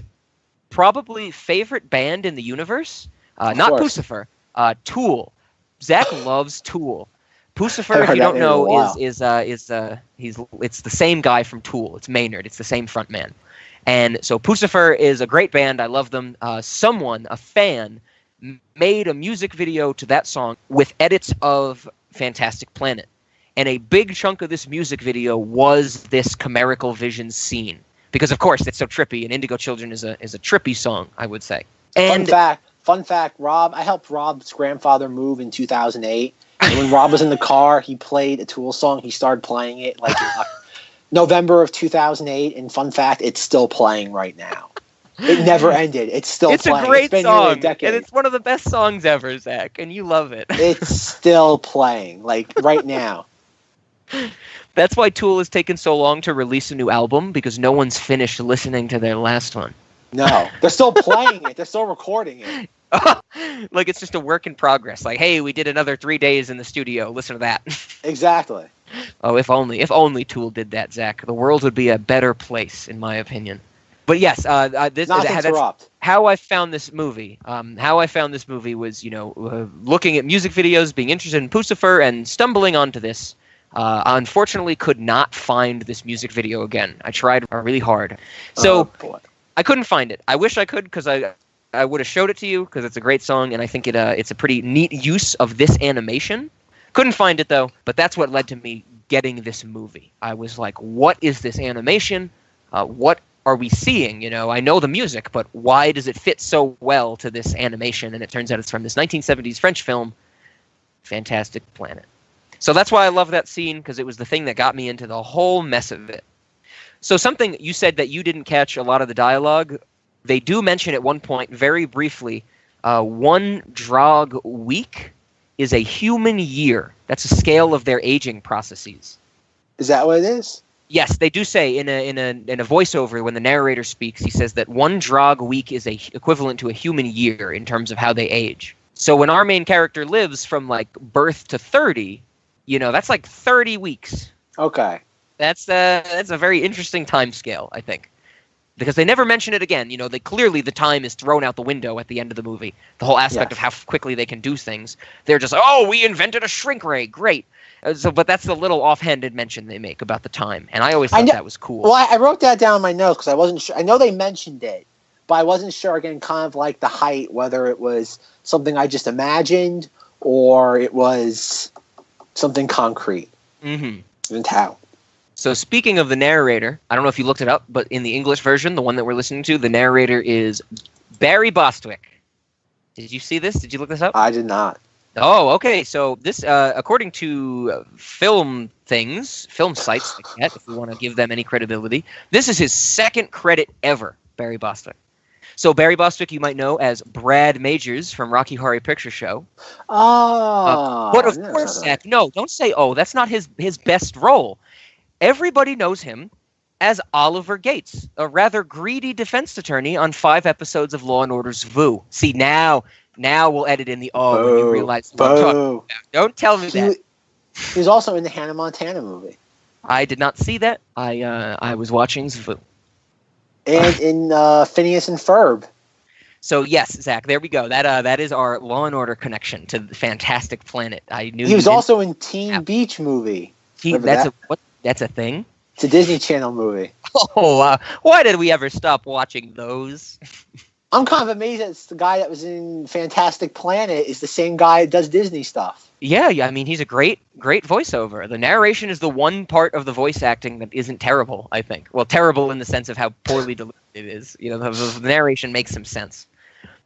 probably favorite band in the universe, not Pucifer, Tool. Zach loves Tool. Pucifer, if you don't know, it's the same guy from Tool. It's Maynard. It's the same front man. And so Pucifer is a great band. I love them. A fan, made a music video to that song with edits of Fantastic Planet. And a big chunk of this music video was this chimerical vision scene. Because, of course, it's so trippy, and Indigo Children is a trippy song, I would say. And Fun fact, Rob, I helped Rob's grandfather move in 2008. And when Rob was in the car, he played a Tool song. He started playing it like in November of 2008. And fun fact, it's still playing right now. It never ended. It's still playing. It's a great song, a decade. and it's one of the best songs ever, Zach, and you love it. It's still playing, like right now. That's why Tool has taken so long to release a new album, because no one's finished listening to their last one. No, they're still playing it. They're still recording it. Like it's just a work in progress. Like, hey, we did another 3 days in the studio. Listen to that. Exactly. Oh, if only Tool did that, Zach. The world would be a better place, in my opinion. But yes, that's how I found this movie. How I found this movie was, looking at music videos, being interested in Pucifer, and stumbling onto this. Unfortunately, could not find this music video again. I tried really hard. So I couldn't find it. I wish I could, because I would have showed it to you, because it's a great song, and I think it's a pretty neat use of this animation. Couldn't find it, though, but that's what led to me getting this movie. I was like, what is this animation? What are we seeing? I know the music, but why does it fit so well to this animation? And it turns out it's from this 1970s French film, Fantastic Planet. So that's why I love that scene, because it was the thing that got me into the whole mess of it. So something, you said that you didn't catch a lot of the dialogue. They do mention at one point, very briefly, 1 drog week is a human year. That's a scale of their aging processes. Is that what it is? Yes, they do say in a voiceover when the narrator speaks, he says that 1 drog week is equivalent to a human year in terms of how they age. So when our main character lives from like birth to 30, that's like 30 weeks. Okay. That's a very interesting time scale, I think. Because they never mention it again. They clearly the time is thrown out the window at the end of the movie. The whole aspect of how quickly they can do things. They're just like, oh, we invented a shrink ray. Great. But that's the little offhanded mention they make about the time. And I always thought that was cool. Well, I wrote that down in my notes because I wasn't sure. I know they mentioned it, but I wasn't sure, again, kind of like the height, whether it was something I just imagined or it was something concrete. Mm-hmm. And how. So speaking of the narrator, I don't know if you looked it up, but in the English version, the one that we're listening to, the narrator is Barry Bostwick. Did you see this? Did you look this up? I did not. Oh, okay. So this, according to film sites like that, if we want to give them any credibility, this is his second credit ever, Barry Bostwick. So Barry Bostwick, you might know as Brad Majors from Rocky Horror Picture Show. Oh. But of course, Zach, no, don't say, that's not his best role. Everybody knows him as Oliver Gates, a rather greedy defense attorney on 5 episodes of Law & Order's VOO. See, now we'll edit in the when you realize what I'm talking about. Don't tell me that. He was also in the Hannah Montana movie. I did not see that. I was watching VOO. And in Phineas and Ferb. So yes, Zach, there we go. That is our Law & Order connection to the Fantastic Planet. I knew he was also in Teen Beach Movie. That's a thing? It's a Disney Channel movie. Oh, why did we ever stop watching those? I'm kind of amazed that it's the guy that was in Fantastic Planet is the same guy that does Disney stuff. Yeah, I mean, he's a great voiceover. The narration is the one part of the voice acting that isn't terrible, I think. Well, terrible in the sense of how poorly delivered it is. The narration makes some sense.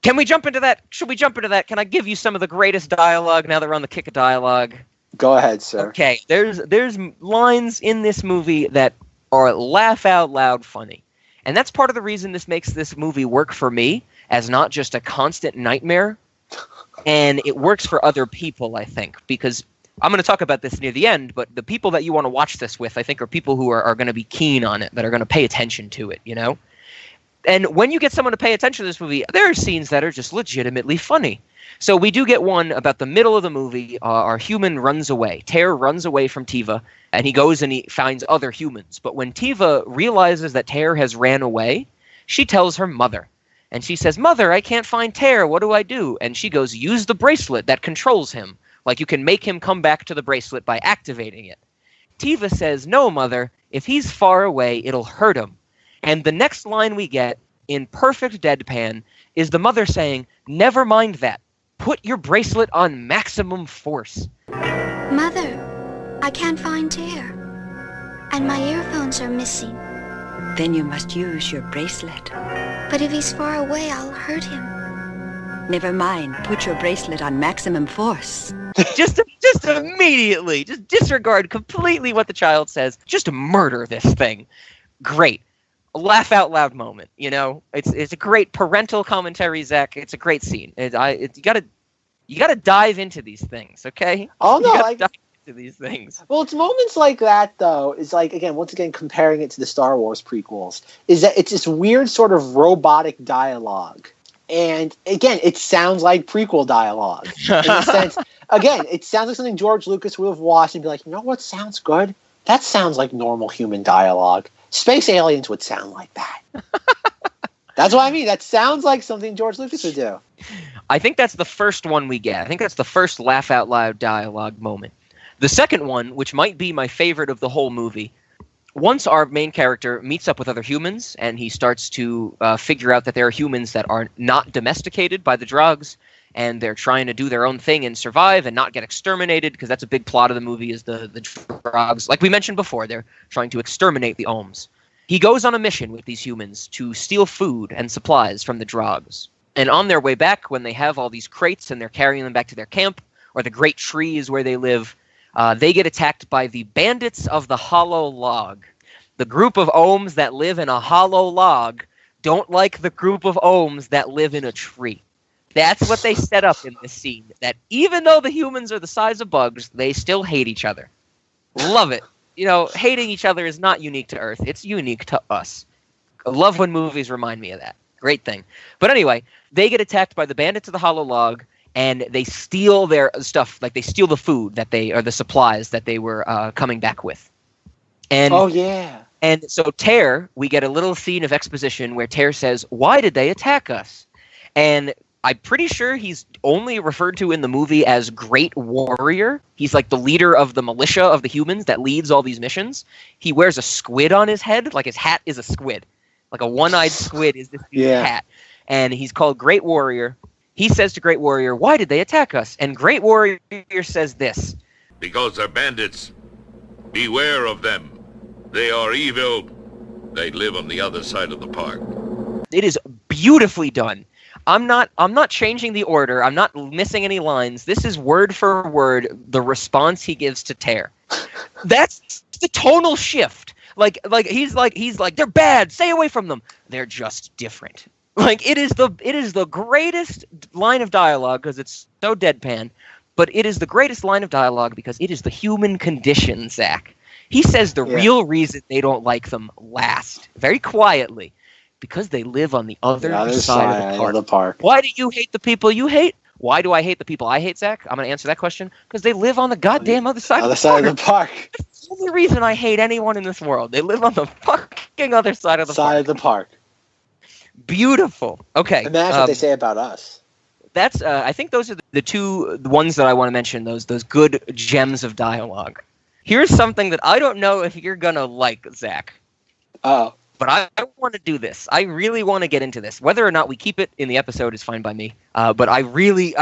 Can we jump into that? Should we jump into that? Can I give you some of the greatest dialogue now that we're on the kick of dialogue? Go ahead, sir. Okay, there's lines in this movie that are laugh out loud funny. And that's part of the reason this makes this movie work for me as not just a constant nightmare. And it works for other people, I think, because I'm going to talk about this near the end, but the people that you want to watch this with, I think, are people who are going to be keen on it, that are going to pay attention to it, And when you get someone to pay attention to this movie, there are scenes that are just legitimately funny. So we do get one about the middle of the movie. Our human runs away. Tear runs away from Tiva, and he goes and he finds other humans. But when Tiva realizes that Tear has ran away, she tells her mother. And she says, "Mother, I can't find Tear. What do I do?" And she goes, "Use the bracelet that controls him. Like you can make him come back to the bracelet by activating it." Tiva says, "No, Mother. If he's far away, it'll hurt him." And the next line we get, in perfect deadpan, is the mother saying, "Never mind that. Put your bracelet on maximum force." Mother, I can't find Tear. And my earphones are missing. Then you must use your bracelet. But if he's far away, I'll hurt him. Never mind. Put your bracelet on maximum force. Just immediately, just disregard completely what the child says. Just murder this thing. Great. A laugh out loud moment. You know, it's a great parental commentary, Zach. It's a great scene. You gotta dive into these things, okay? Oh no, dive into these things. Well, it's moments like that though. Is like once again comparing it to the Star Wars prequels. Is that it's this weird sort of robotic dialogue. And again, it sounds like prequel dialogue. In the sense, again, it sounds like something George Lucas would have watched and be like, you know what sounds good? That sounds like normal human dialogue. Space aliens would sound like that. That's what I mean. That sounds like something George Lucas would do. I think that's the first one we get. I think that's the first laugh out loud dialogue moment. The second one, which might be my favorite of the whole movie, once our main character meets up with other humans and he starts to figure out that there are humans that are not domesticated by the drugs and they're trying to do their own thing and survive and not get exterminated, because that's a big plot of the movie is the drugs. Like we mentioned before, they're trying to exterminate the Ohms. He goes on a mission with these humans to steal food and supplies from the drugs. And on their way back, when they have all these crates and they're carrying them back to their camp, or the great tree is where they live, they get attacked by the bandits of the hollow log. The group of Ohms that live in a hollow log don't like the group of Ohms that live in a tree. That's what they set up in this scene. That even though the humans are the size of bugs, they still hate each other. Love it. You know, hating each other is not unique to Earth. It's unique to us. I love when movies remind me of that. Great thing. But anyway, they get attacked by the bandits of the hollow log, and they steal their stuff. Like, they steal the food that they, or the supplies that they were coming back with. And, oh, yeah. And so Tear, we get a little scene of exposition where Tear says, why did they attack us? And I'm pretty sure he's only referred to in the movie as Great Warrior. He's like the leader of the militia of the humans that leads all these missions. He wears a squid on his head. Like, his hat is a squid. Like a one-eyed squid is this hat. And he's called Great Warrior. He says to Great Warrior, why did they attack us? And Great Warrior says this. Because they're bandits. Beware of them. They are evil. They live on the other side of the park. It is beautifully done. I'm not changing the order. I'm not missing any lines. This is word for word the response he gives to Tear. That's the tonal shift. Like he's like they're bad. Stay away from them. They're just different. Like it is the greatest line of dialogue because it's so deadpan, but it is the greatest line of dialogue because it is the human condition, Zack. He says the real reason they don't like them last, very quietly, because they live on the other side of the park. Why do you hate the people you hate? Why do I hate the people I hate, Zack? I'm going to answer that question. Because they live on the goddamn other side of the park. That's the only reason I hate anyone in this world. They live on the fucking other side of the park. Beautiful. Okay. And that's what they say about us. That's. I think those are the ones that I want to mention, those good gems of dialogue. Here's something that I don't know if you're going to like, Zack. Oh. But I want to do this. I really want to get into this. Whether or not we keep it in the episode is fine by me. But I really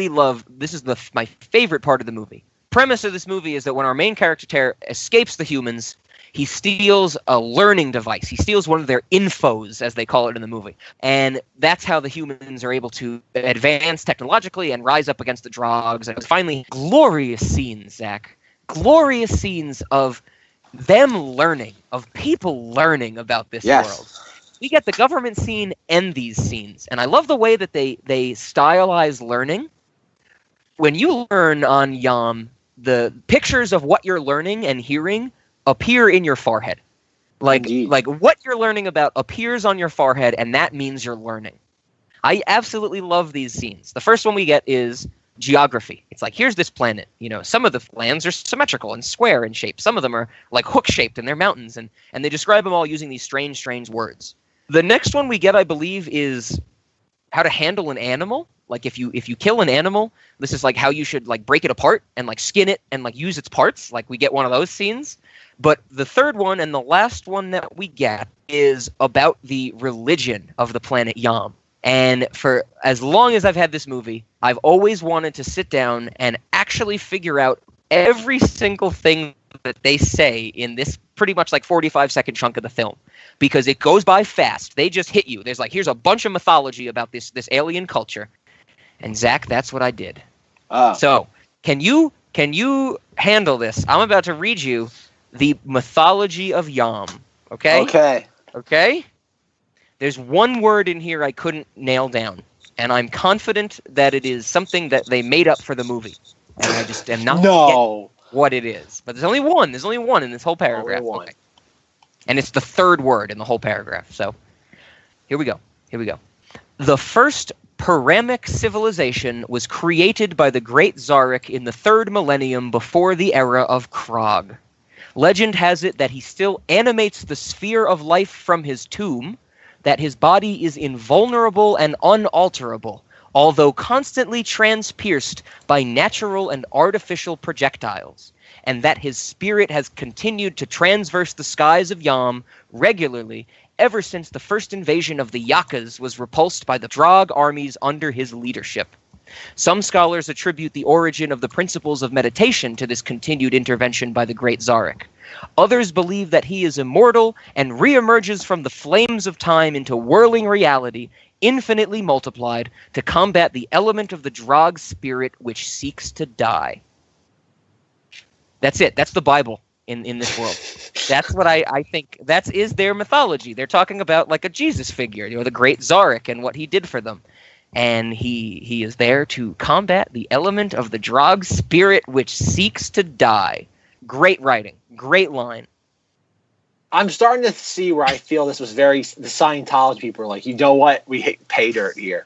love. This is my favorite part of the movie. Premise of this movie is that when our main character Tear escapes the humans, he steals a learning device. He steals one of their infos, as they call it in the movie, and that's how the humans are able to advance technologically and rise up against the drugs. And finally, glorious scenes, Zack. Glorious scenes of them learning, of people learning about this world. We get the government scene and these scenes. And I love the way that they stylize learning. When you learn on Yam, the pictures of what you're learning and hearing appear in your forehead. Like what you're learning about appears on your forehead, and that means you're learning. I absolutely love these scenes. The first one we get is geography. It's like, here's this planet. You know, some of the lands are symmetrical and square in shape. Some of them are like hook-shaped and they're mountains, and they describe them all using these strange words. The next one we get, I believe, is how to handle an animal. Like if you kill an animal, this is like how you should like break it apart and like skin it and like use its parts. Like we get one of those scenes. But the third one and the last one that we get is about the religion of the planet Yam. And for as long as I've had this movie, I've always wanted to sit down and actually figure out every single thing that they say in this pretty much like 45-second chunk of the film, because it goes by fast. They just hit you. There's like, here's a bunch of mythology about this alien culture. And Zach, that's what I did. So can you handle this? I'm about to read you the mythology of Yam. Okay? Okay? There's one word in here I couldn't nail down, and I'm confident that it is something that they made up for the movie. And I just am not getting what it is. But there's only one. There's only one in this whole paragraph. Okay. And it's the third word in the whole paragraph. So here we go. The first Paramic civilization was created by the great Zarak in the 3rd millennium before the era of Krog. Legend has it that he still animates the sphere of life from his tomb, that his body is invulnerable and unalterable, although constantly transpierced by natural and artificial projectiles, and that his spirit has continued to transverse the skies of Yam regularly ever since the first invasion of the Yakas was repulsed by the Drog armies under his leadership. Some scholars attribute the origin of the principles of meditation to this continued intervention by the great Zarak. Others believe that he is immortal and reemerges from the flames of time into whirling reality, infinitely multiplied, to combat the element of the Drog spirit which seeks to die. That's it. That's the Bible in this world. That's what I think. That is their mythology. They're talking about like a Jesus figure, the great Zarak and what he did for them. And he is there to combat the element of the Drog spirit which seeks to die. Great writing. Great line. I'm starting to see where I feel this was the Scientology people are like, you know what? We hate pay dirt here.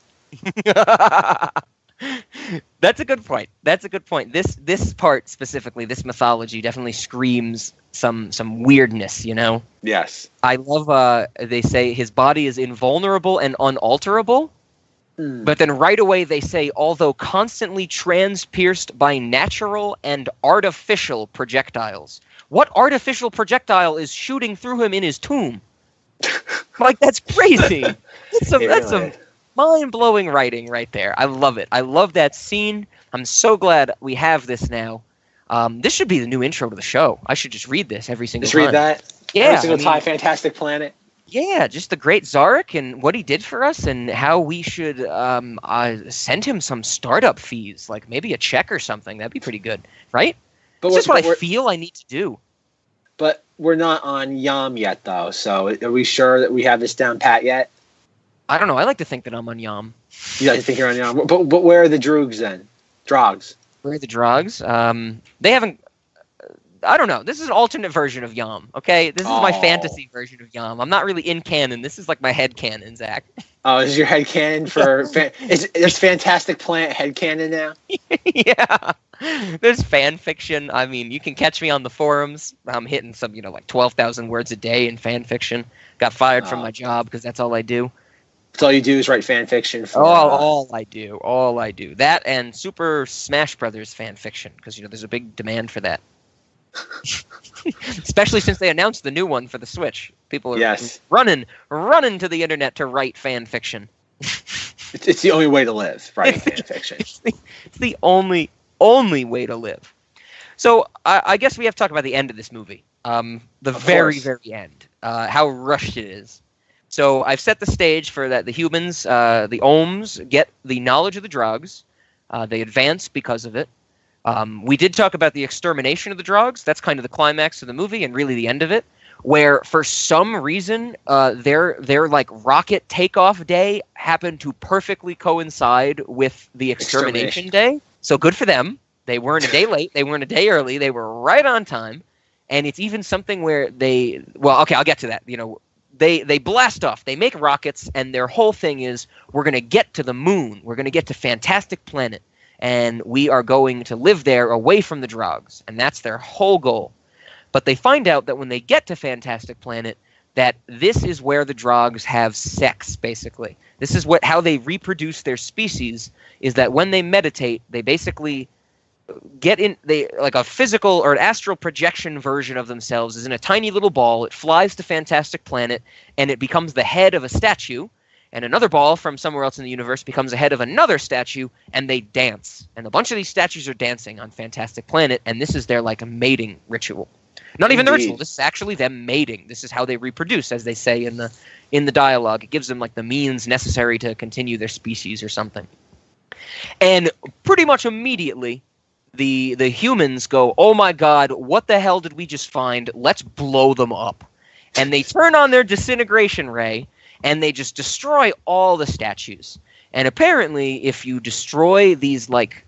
That's a good point. This part specifically, this mythology definitely screams some weirdness, Yes. I love they say his body is invulnerable and unalterable. But then right away they say, although constantly transpierced by natural and artificial projectiles. What artificial projectile is shooting through him in his tomb? Like, that's crazy. That's some mind-blowing writing right there. I love it. I love that scene. I'm so glad we have this now. This should be the new intro to the show. I should just read this every single time. Just read that? Yeah. Every single time, Fantastic Planet. Yeah, just the great Zarak and what he did for us and how we should send him some startup fees, like maybe a check or something. That'd be pretty good, right? But it's just what I feel I need to do. But we're not on Yam yet, though, so are we sure that we have this down pat yet? I don't know. I like to think that I'm on Yam. You like to think you're on Yam? But where are the Droogs then? Drogs. Where are the Drogs? They haven't... I don't know. This is an alternate version of Yam, okay? This is my fantasy version of Yam. I'm not really in canon. This is like my head canon, Zach. Oh, is your head canon for... Is Fantastic Planet head canon now? Yeah. There's fan fiction. I mean, you can catch me on the forums. I'm hitting some, like 12,000 words a day in fan fiction. Got fired from my job because that's all I do. That's all you do is write fan fiction? All I do. That and Super Smash Brothers fan fiction because, there's a big demand for that. Especially since they announced the new one for the Switch. People are running to the internet to write fan fiction. It's the only way to live, writing fan fiction. It's the only way to live. So I guess we have to talk about the end of this movie. The very end. How rushed it is. So I've set the stage for that the humans, the Ohms, get the knowledge of the Drogs. They advance because of it. We did talk about the extermination of the Drogs. That's kind of the climax of the movie and really the end of it, where for some reason their like rocket takeoff day happened to perfectly coincide with the extermination day. So good for them. They weren't a day late. They weren't a day early. They were right on time. And it's even something where I'll get to that. They blast off. They make rockets, and their whole thing is, we're going to get to the moon. We're going to get to Fantastic Planet. And we are going to live there away from the Drogs. And that's their whole goal. But they find out that when they get to Fantastic Planet, that this is where the Drogs have sex, basically. This is how they reproduce their species, is that when they meditate, they basically get in, like a physical or an astral projection version of themselves is in a tiny little ball. It flies to Fantastic Planet, and it becomes the head of a statue. and another ball from somewhere else in the universe becomes a head of another statue, and they dance. And a bunch of these statues are dancing on Fantastic Planet, and this is their like a mating ritual. Not even the ritual. This is actually them mating. This is how they reproduce, as they say in the dialogue. It gives them like the means necessary to continue their species or something. And pretty much immediately, the humans go, "Oh my God, what the hell did we just find? Let's blow them up." And they turn on their disintegration ray, and they just destroy all the statues. And apparently, if you destroy these like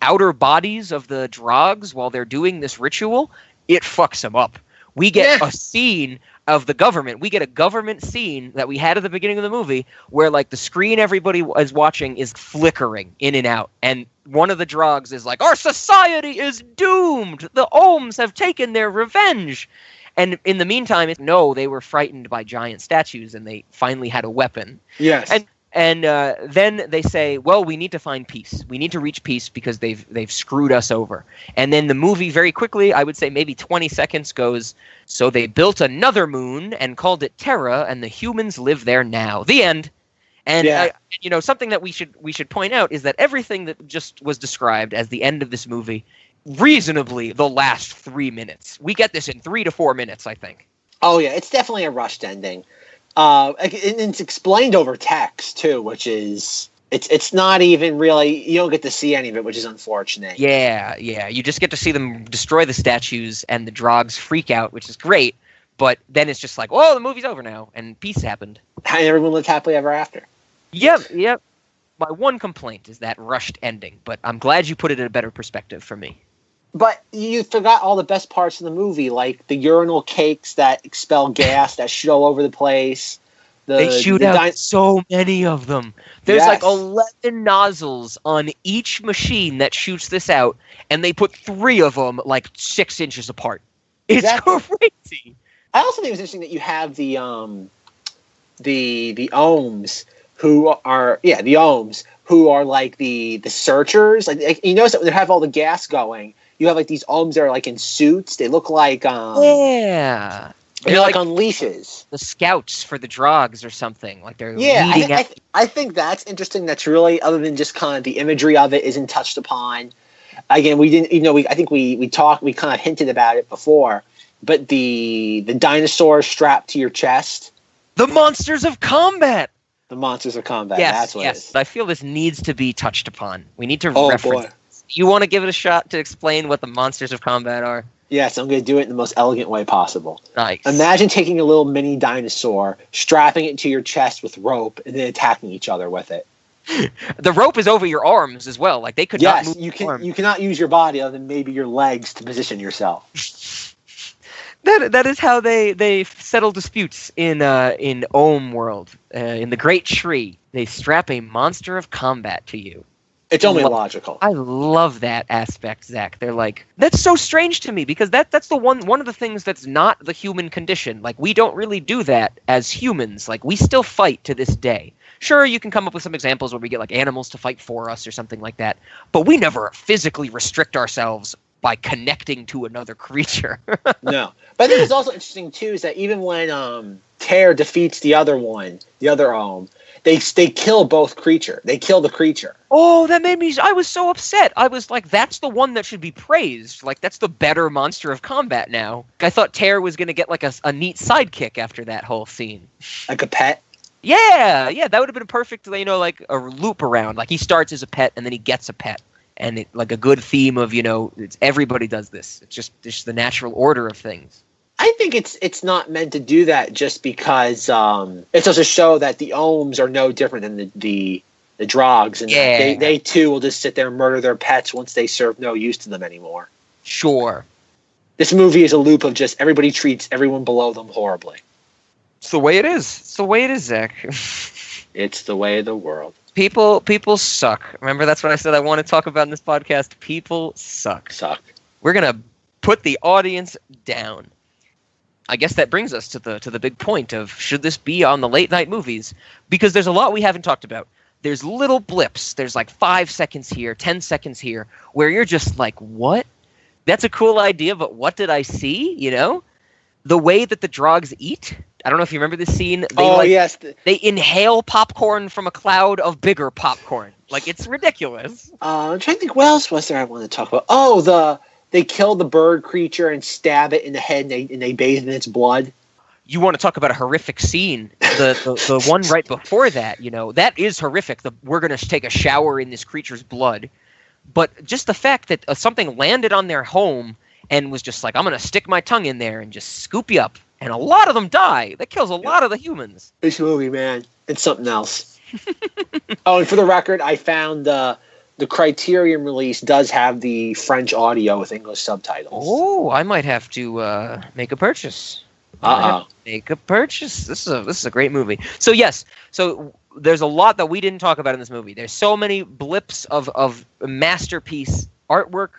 outer bodies of the Drogs while they're doing this ritual, it fucks them up. We get a scene of the government. We get a government scene that we had at the beginning of the movie where like the screen everybody is watching is flickering in and out. And one of the Drogs is like, "Our society is doomed. The Ohms have taken their revenge." And in the meantime, they were frightened by giant statues and they finally had a weapon. Yes. And then they say, well, we need to find peace. We need to reach peace because they've screwed us over. And then the movie very quickly, I would say maybe 20 seconds goes, so they built another moon and called it Terra, and the humans live there now. The end. And something that we should point out is that everything that just was described as the end of this movie, reasonably the last 3 minutes. We get this in 3 to 4 minutes, I think. Oh yeah, it's definitely a rushed ending. It's explained over text too, which is it's not even really, you don't get to see any of it, which is unfortunate. Yeah. You just get to see them destroy the statues and the Drogs freak out, which is great. But then it's just like, oh, the movie's over now and peace happened. And everyone lived happily ever after. Yep. My one complaint is that rushed ending, but I'm glad you put it in a better perspective for me. But you forgot all the best parts of the movie, like the urinal cakes that expel gas that shoot all over the place. They shoot out so many of them. There's like 11 nozzles on each machine that shoots this out, and they put 3 of them like 6 inches apart. It's crazy. I also think it's interesting that you have the Ohms who are like the searchers. Like you notice that when they have all the gas going, you have like these Ohms that are like in suits. They look like they're like on leashes. The scouts for the Drogs or something. Like they're leading out. I think that's interesting. That's really, other than just kind of the imagery of it, isn't touched upon. Again, we didn't. I think we talked. We kind of hinted about it before. But the dinosaur strapped to your chest. The monsters of combat. The monsters of combat. Yes, that's what it is. I feel this needs to be touched upon. We need to reference. Boy. You want to give it a shot to explain what the monsters of combat are? Yes, I'm going to do it in the most elegant way possible. Nice. Imagine taking a little mini dinosaur, strapping it to your chest with rope, and then attacking each other with it. The rope is over your arms as well. Like they could not move. You cannot use your body other than maybe your legs to position yourself. That is how they settle disputes in Ohm world. In the Great Tree, they strap a monster of combat to you. It's only logical. I love that aspect, Zach. They're like, that's so strange to me because that's the one of the things that's not the human condition. Like we don't really do that as humans. Like we still fight to this day. Sure, you can come up with some examples where we get like animals to fight for us or something like that, but we never physically restrict ourselves by connecting to another creature. No. But I think it's also interesting too is that even when Tear defeats the other Ohm, they kill both creature. They kill the creature. Oh, that made me... I was so upset. I was like, that's the one that should be praised. Like, that's the better monster of combat now. I thought Tear was going to get like a neat sidekick after that whole scene. Like a pet? Yeah, that would have been a perfect, like a loop around. Like he starts as a pet and then he gets a pet. And it like a good theme of, everybody does this. It's just the natural order of things. I think it's not meant to do that just because it's supposed to show that the Ohms are no different than the Drogs, and they too will just sit there and murder their pets once they serve no use to them anymore. Sure. This movie is a loop of just everybody treats everyone below them horribly. It's the way it is. It's the way it is, Zach. It's the way of the world. People suck. Remember, that's what I said I want to talk about in this podcast. People suck. We're gonna put the audience down. I guess that brings us to the big point of should this be on the late night movies? Because there's a lot we haven't talked about. There's little blips. There's like 5 seconds here, 10 seconds here, where you're just like, what? That's a cool idea, but what did I see? The way that the Drogs eat, I don't know if you remember this scene. Yes. They inhale popcorn from a cloud of bigger popcorn. Like, it's ridiculous. I'm trying to think, what else was there I want to talk about? They kill the bird creature and stab it in the head, and they bathe in its blood. You want to talk about a horrific scene. The one right before that, that is horrific. We're going to take a shower in this creature's blood. But just the fact that something landed on their home and was just like, I'm going to stick my tongue in there and just scoop you up. And a lot of them die. That kills a lot of the humans. This movie, man, it's something else. Oh, and for the record, I found the Criterion release does have the French audio with English subtitles. Oh, I might have to make a purchase. Make a purchase. This is a great movie. So yes, there's a lot that we didn't talk about in this movie. There's so many blips of masterpiece artwork,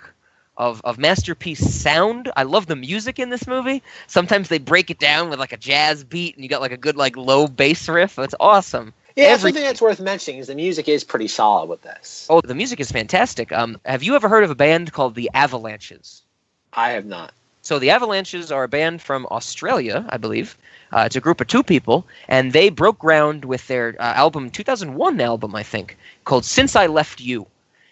of masterpiece sound. I love the music in this movie. Sometimes they break it down with like a jazz beat, and you got like a good like low bass riff. It's awesome. Yeah, something that's worth mentioning is the music is pretty solid with this. Oh, the music is fantastic. Have you ever heard of a band called the Avalanches? I have not. So the Avalanches are a band from Australia, I believe. It's a group of 2 people, and they broke ground with their 2001 album, I think, called Since I Left You.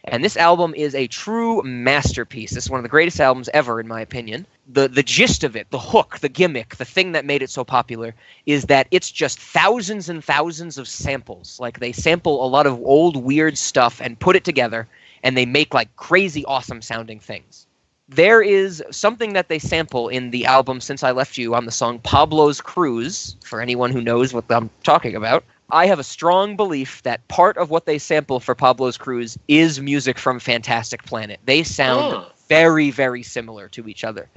And this album is a true masterpiece. This is one of the greatest albums ever, in my opinion. The gist of it, the hook, the gimmick, the thing that made it so popular is that it's just thousands and thousands of samples. Like, they sample a lot of old, weird stuff and put it together, and they make, like, crazy, awesome-sounding things. There is something that they sample in the album Since I Left You on the song Pablo's Cruise, for anyone who knows what I'm talking about. I have a strong belief that part of what they sample for Pablo's Cruise is music from Fantastic Planet. They sound very, very similar to each other.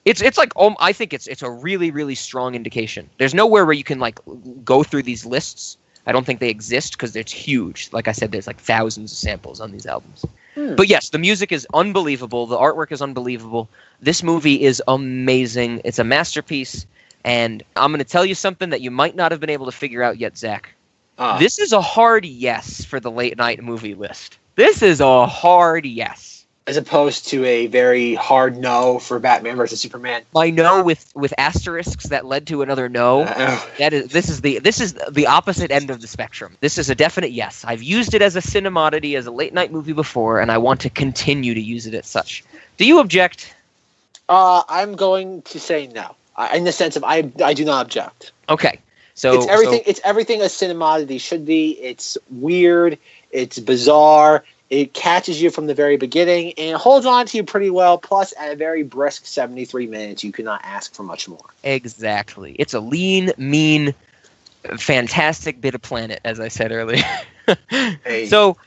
It's like I think it's a really, really strong indication. There's nowhere where you can like go through these lists. I don't think they exist because it's huge. Like I said, there's like thousands of samples on these albums. But yes, the music is unbelievable. The artwork is unbelievable. This movie is amazing. It's a masterpiece. And I'm going to tell you something that you might not have been able to figure out yet, Zach. This is a hard yes for the late night movie list. This is a hard yes. As opposed to a very hard no for Batman versus Superman. My no with asterisks that led to another no. This is the opposite end of the spectrum. This is a definite yes. I've used it as a Cinemoddity, as a late night movie before, and I want to continue to use it as such. Do you object? I'm going to say no. In the sense of I do not object. Okay. So it's everything a Cinemoddity should be. It's weird. It's bizarre. It catches you from the very beginning and holds on to you pretty well. Plus, at a very brisk 73 minutes, you cannot ask for much more. Exactly. It's a lean, mean, fantastic bit of planet, as I said earlier. Hey. So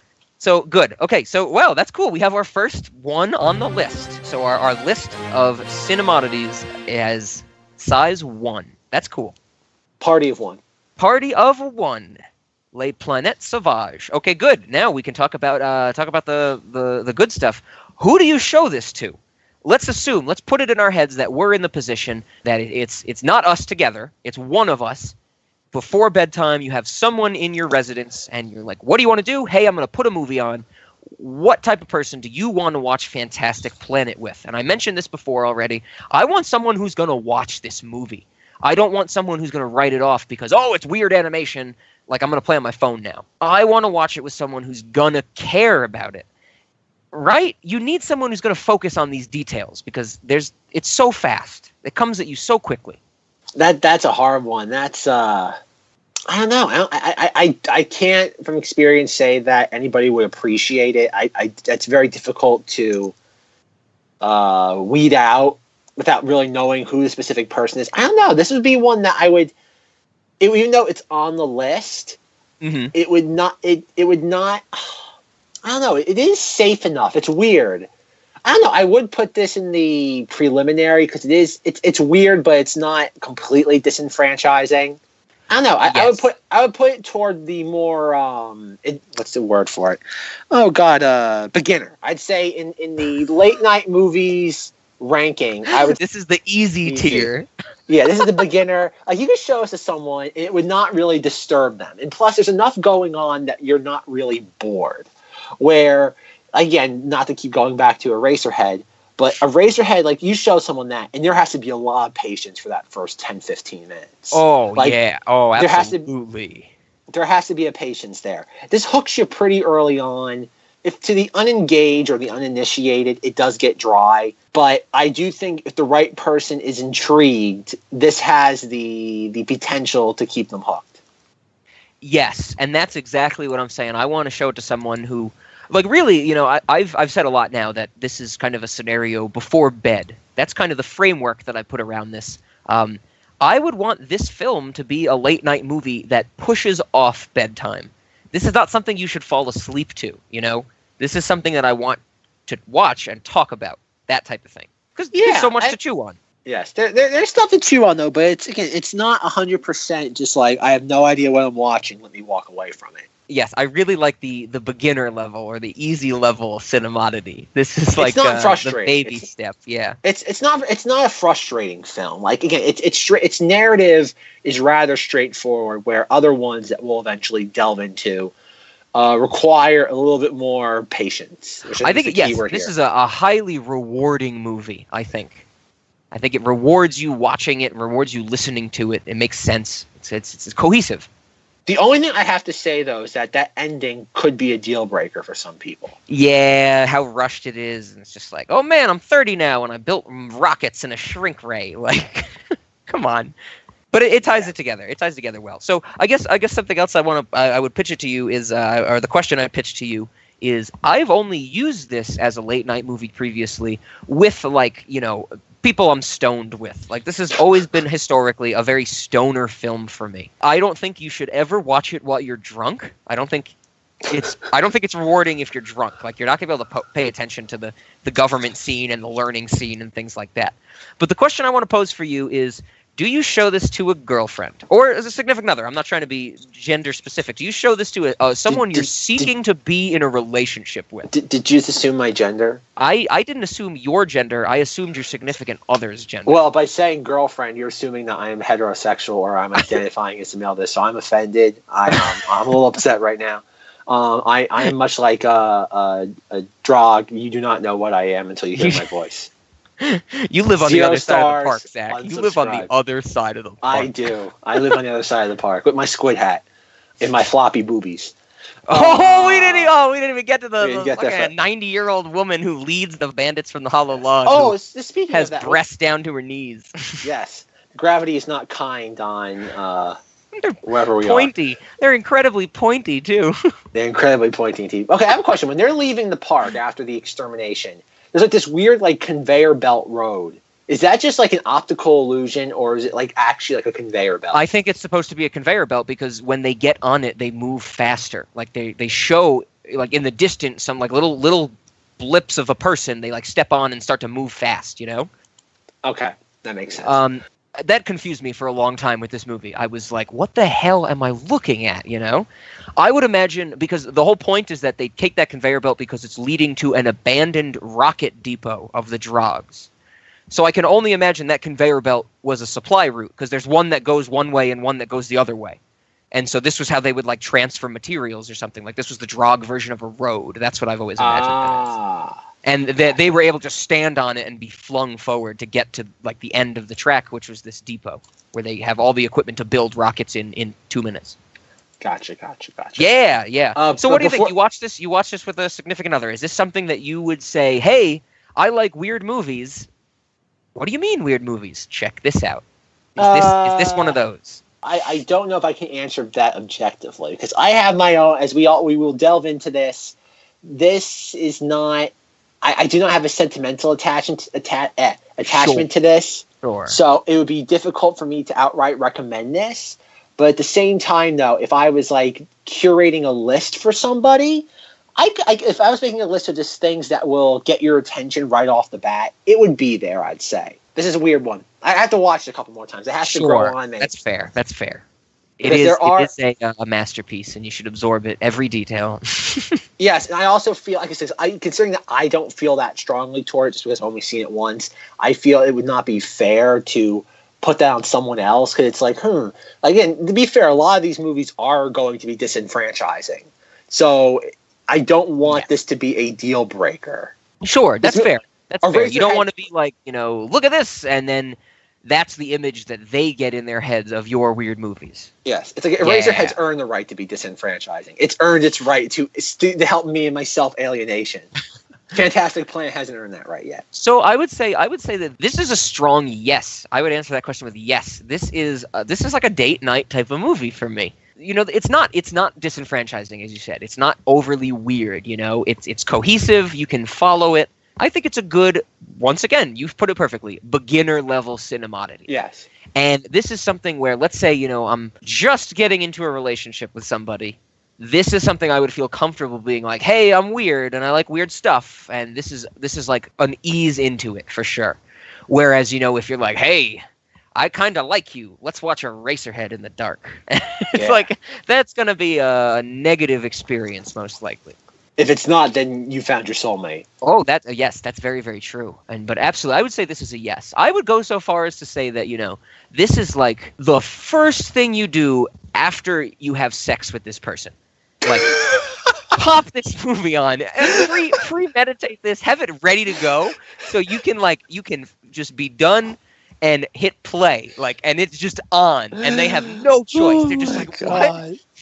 good. Okay, well, that's cool. We have our first one on the list. So our list of Cinemodities is size 1. That's cool. Party of 1. Party of 1. Les Planètes Sauvages. Okay, good. Now we can talk about the good stuff. Who do you show this to? Let's put it in our heads that we're in the position that it's not us together. It's one of us. Before bedtime, you have someone in your residence, and you're like, what do you want to do? Hey, I'm going to put a movie on. What type of person do you want to watch Fantastic Planet with? And I mentioned this before already. I want someone who's going to watch this movie. I don't want someone who's going to write it off because, it's weird animation. Like, I'm going to play on my phone now. I want to watch it with someone who's going to care about it. Right? You need someone who's going to focus on these details because it's so fast. It comes at you so quickly. That's a hard one. That's, I don't know. I can't, from experience, say that anybody would appreciate it. That's very difficult to weed out without really knowing who the specific person is. I don't know. This would be one that I would... even though it's on the list, it would not. I don't know. It is safe enough. It's weird. I don't know. I would put this in the preliminary because it's weird, but it's not completely disenfranchising. I don't know. I would put it toward the more what's the word for it? Oh God, beginner. I'd say in the late night movies ranking. This is the easy tier. Yeah, this is the beginner. Like, you could show us to someone, it would not really disturb them. And plus, there's enough going on that you're not really bored. Where, again, not to keep going back to Eraserhead, but Eraserhead, like, you show someone that, and there has to be a lot of patience for that first 10, 15 minutes. Oh, like, yeah. Oh, absolutely. There has to be a patience there. This hooks you pretty early on. If to the unengaged or the uninitiated, it does get dry. But I do think if the right person is intrigued, this has the potential to keep them hooked. Yes, and that's exactly what I'm saying. I want to show it to someone who, like, really, you know, I've said a lot now that this is kind of a scenario before bed. That's kind of the framework that I put around this. I would want this film to be a late night movie that pushes off bedtime. This is not something you should fall asleep to, you know? This is something that I want to watch and talk about, that type of thing. Because there's so much to chew on. Yes, there's stuff to chew on, though, but it's not 100% just like, I have no idea what I'm watching, let me walk away from it. Yes, I really like the beginner level or the easy level Cinemoddity. This is like not frustrating. The baby step. Yeah, it's not a frustrating film. Like, again, its narrative is rather straightforward, where other ones that we'll eventually delve into require a little bit more patience. I think this is a highly rewarding movie. I think it rewards you watching it, rewards you listening to it. It makes sense. It's cohesive. The only thing I have to say, though, is that ending could be a deal breaker for some people. Yeah, how rushed it is. And it's just like, oh, man, I'm 30 now, and I built rockets in a shrink ray. Like, come on. But it ties it together. It ties together well. So I guess something else I would pitch it to you is, or the question I pitched to you is, I've only used this as a late night movie previously with, like, you know, people I'm stoned with. Like, this has always been historically a very stoner film for me. I don't think you should ever watch it while you're drunk. I don't think it's rewarding if you're drunk. Like, you're not gonna be able to pay attention to the government scene and the learning scene and things like that. But the question I want to pose for you is, do you show this to a girlfriend or as a significant other? I'm not trying to be gender specific. Do you show this to someone you're seeking to be in a relationship with? Did you assume my gender? I didn't assume your gender. I assumed your significant other's gender. Well, by saying girlfriend, you're assuming that I am heterosexual or I'm identifying as a male. So I'm offended. I'm a little upset right now. I am much like a drog. You do not know what I am until you hear my voice. You live on the other side of the park, Zach. You live on the other side of the park. I do. I live on the other side of the park with my squid hat and my floppy boobies. We didn't even get to the 90-year-old woman who leads the bandits from the Hollow Lodge. Speaking has of that, breasts down to her knees. Yes, gravity is not kind on wherever we pointy. They're incredibly pointy too. They're incredibly pointy teeth. Okay, I have a question. When they're leaving the park after the extermination, there's like this weird like conveyor belt road. Is that just like an optical illusion, or is it like actually like a conveyor belt? I think it's supposed to be a conveyor belt because when they get on it, they move faster. Like they show like in the distance some like little blips of a person. They like step on and start to move fast. You know? Okay, that makes sense. That confused me for a long time with this movie. I was like, what the hell am I looking at, you know? I would imagine, because the whole point is that they take that conveyor belt because it's leading to an abandoned rocket depot of the Drogs. So I can only imagine that conveyor belt was a supply route, because there's one that goes one way and one that goes the other way. And so this was how they would like transfer materials or something. Like this was the Drog version of a road. That's what I've always imagined it as. And they were able to stand on it and be flung forward to get to like the end of the track, which was this depot where they have all the equipment to build rockets in 2 minutes. Gotcha. Yeah. So what do you think? You watch this with a significant other. Is this something that you would say, hey, I like weird movies? What do you mean weird movies? Check this out. Is this one of those? I don't know if I can answer that objectively, because I have my own, as we will delve into this. This is not, I do not have a sentimental attachment to this. Sure. So it would be difficult for me to outright recommend this. But at the same time, though, if I was like curating a list for somebody, if I was making a list of just things that will get your attention right off the bat, it would be there, I'd say. This is a weird one. I have to watch it a couple more times. It has to grow on me. That's fair. It is a masterpiece, and you should absorb it, every detail. Yes, and I also feel, like I said, considering that I don't feel that strongly towards it, just because I've only seen it once, I feel it would not be fair to put that on someone else, because it's like, again, to be fair, a lot of these movies are going to be disenfranchising. So I don't want this to be a deal breaker. Sure, that's fair. That's fair. You don't Eraserhead- want to be like, look at this, and then that's the image that they get in their heads of your weird movies. Yes, it's like Eraserhead's earned the right to be disenfranchising. It's earned its right to help me and my self-alienation. Fantastic Planet hasn't earned that right yet. So I would say that this is a strong yes. I would answer that question with yes. This is like a date night type of movie for me. It's not disenfranchising, as you said. It's not overly weird. It's cohesive. You can follow it. I think it's a good, once again, you've put it perfectly, beginner level Cinemoddity. Yes. And this is something where, let's say, I'm just getting into a relationship with somebody. This is something I would feel comfortable being like, hey, I'm weird and I like weird stuff. And this is like an ease into it for sure. Whereas, if you're like, hey, I kind of like you, let's watch Eraserhead in the dark. It's like, that's going to be a negative experience, most likely. If it's not, then you found your soulmate. Oh, yes, that's very, very true. But absolutely, I would say this is a yes. I would go so far as to say that, this is like the first thing you do after you have sex with this person. Like, pop this movie on, and premeditate this, have it ready to go, so you can just be done and hit play, and it's just on, and they have no choice. They're just like,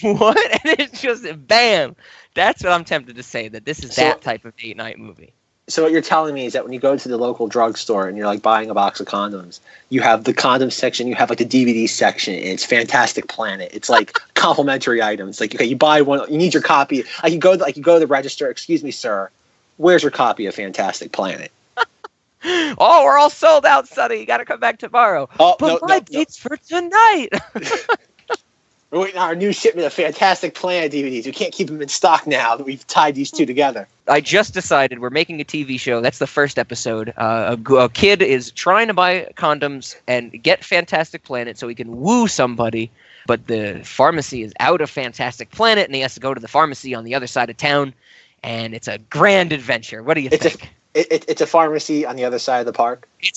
what? And it's just bam. That's what I'm tempted to say, that this is that type of date night movie. So what you're telling me is that when you go to the local drugstore and you're like buying a box of condoms, you have the condom section, you have like the DVD section, and it's Fantastic Planet. It's like complimentary items. Like, okay, you buy one, you need your copy. You go to the register. Excuse me, sir. Where's your copy of Fantastic Planet? Oh, we're all sold out, Sonny. You got to come back tomorrow. Oh, but my date's for tonight. We're waiting on our new shipment of Fantastic Planet DVDs. We can't keep them in stock now that we've tied these two together. I just decided we're making a TV show. That's the first episode. A kid is trying to buy condoms and get Fantastic Planet so he can woo somebody, but the pharmacy is out of Fantastic Planet, and he has to go to the pharmacy on the other side of town, and it's a grand adventure. What do you think? It's a pharmacy on the other side of the park. He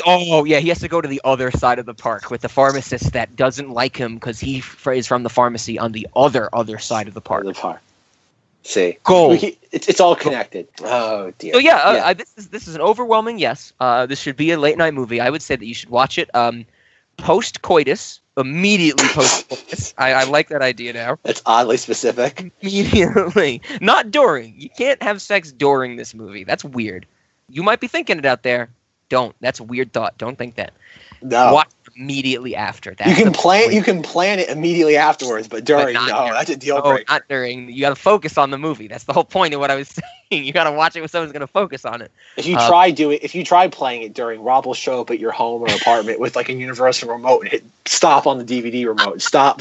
has to go to the other side of the park with the pharmacist that doesn't like him because he is from the pharmacy on the other side of the park. See, gold. It's all connected. Oh dear. So this is an overwhelming yes. This should be a late night movie. I would say that you should watch it post coitus. Immediately post coitus. I like that idea now. That's oddly specific. Immediately, not during. You can't have sex during this movie. That's weird. You might be thinking it out there. Don't. That's a weird thought. Don't think that. No. Watch it immediately after. You can plan it immediately afterwards, but during, that's a deal breaker. Not during. You got to focus on the movie. That's the whole point of what I was saying. You got to watch it when someone's going to focus on it. If you try playing it during, Rob will show up at your home or apartment with like a universal remote and hit stop on the DVD remote. Stop.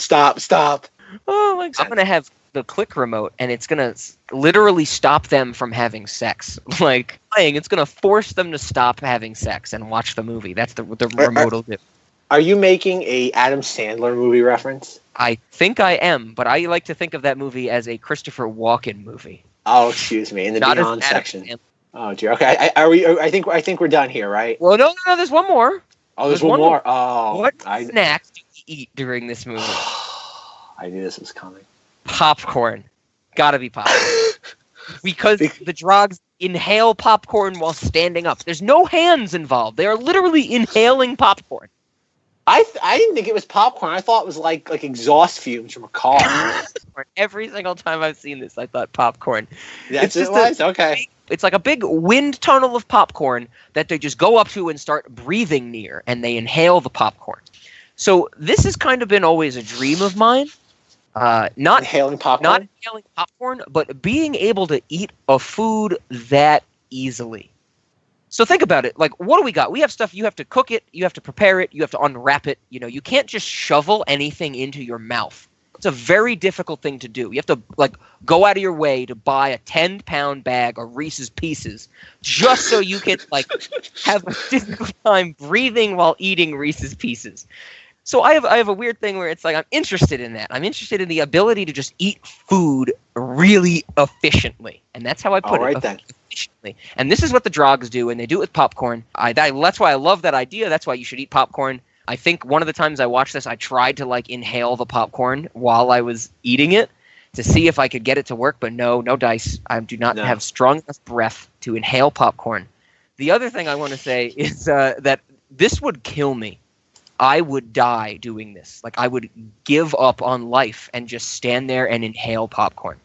Oh my God. I'm going to have the click remote, and it's going to literally stop them from having sex. Like, playing, it's going to force them to stop having sex and watch the movie. That's what the remote will do. Are you making a Adam Sandler movie reference? I think I am, but I like to think of that movie as a Christopher Walken movie. Oh, excuse me, in the Beyond section. Oh dear. Okay, I think we're done here, right? Well, no, there's one more. Oh, there's one more. Oh, what snacks do you eat during this movie? I knew this was coming. Popcorn. Gotta be popcorn. Because the drogs inhale popcorn while standing up. There's no hands involved. They are literally inhaling popcorn. I didn't think it was popcorn. I thought it was like exhaust fumes from a car. Every single time I've seen this, I thought popcorn. That's it was? Okay. It's like a big wind tunnel of popcorn that they just go up to and start breathing near, and they inhale the popcorn. So this has kind of been always a dream of mine. Not inhaling popcorn, but being able to eat a food that easily. So think about it. Like, what do we got? We have stuff. You have to cook it. You have to prepare it. You have to unwrap it. You can't just shovel anything into your mouth. It's a very difficult thing to do. You have to go out of your way to buy a 10-pound bag of Reese's Pieces just so you can have a difficult time breathing while eating Reese's Pieces. So I have a weird thing where it's like I'm interested in that. I'm interested in the ability to just eat food really efficiently, and that's how I put it. Right then. Efficiently. And this is what the drogs do, and they do it with popcorn. That's why I love that idea. That's why you should eat popcorn. I think one of the times I watched this, I tried to like inhale the popcorn while I was eating it to see if I could get it to work, but no dice. I do not have strong enough breath to inhale popcorn. The other thing I want to say is that this would kill me. I would die doing this. Like, I would give up on life and just stand there and inhale popcorn.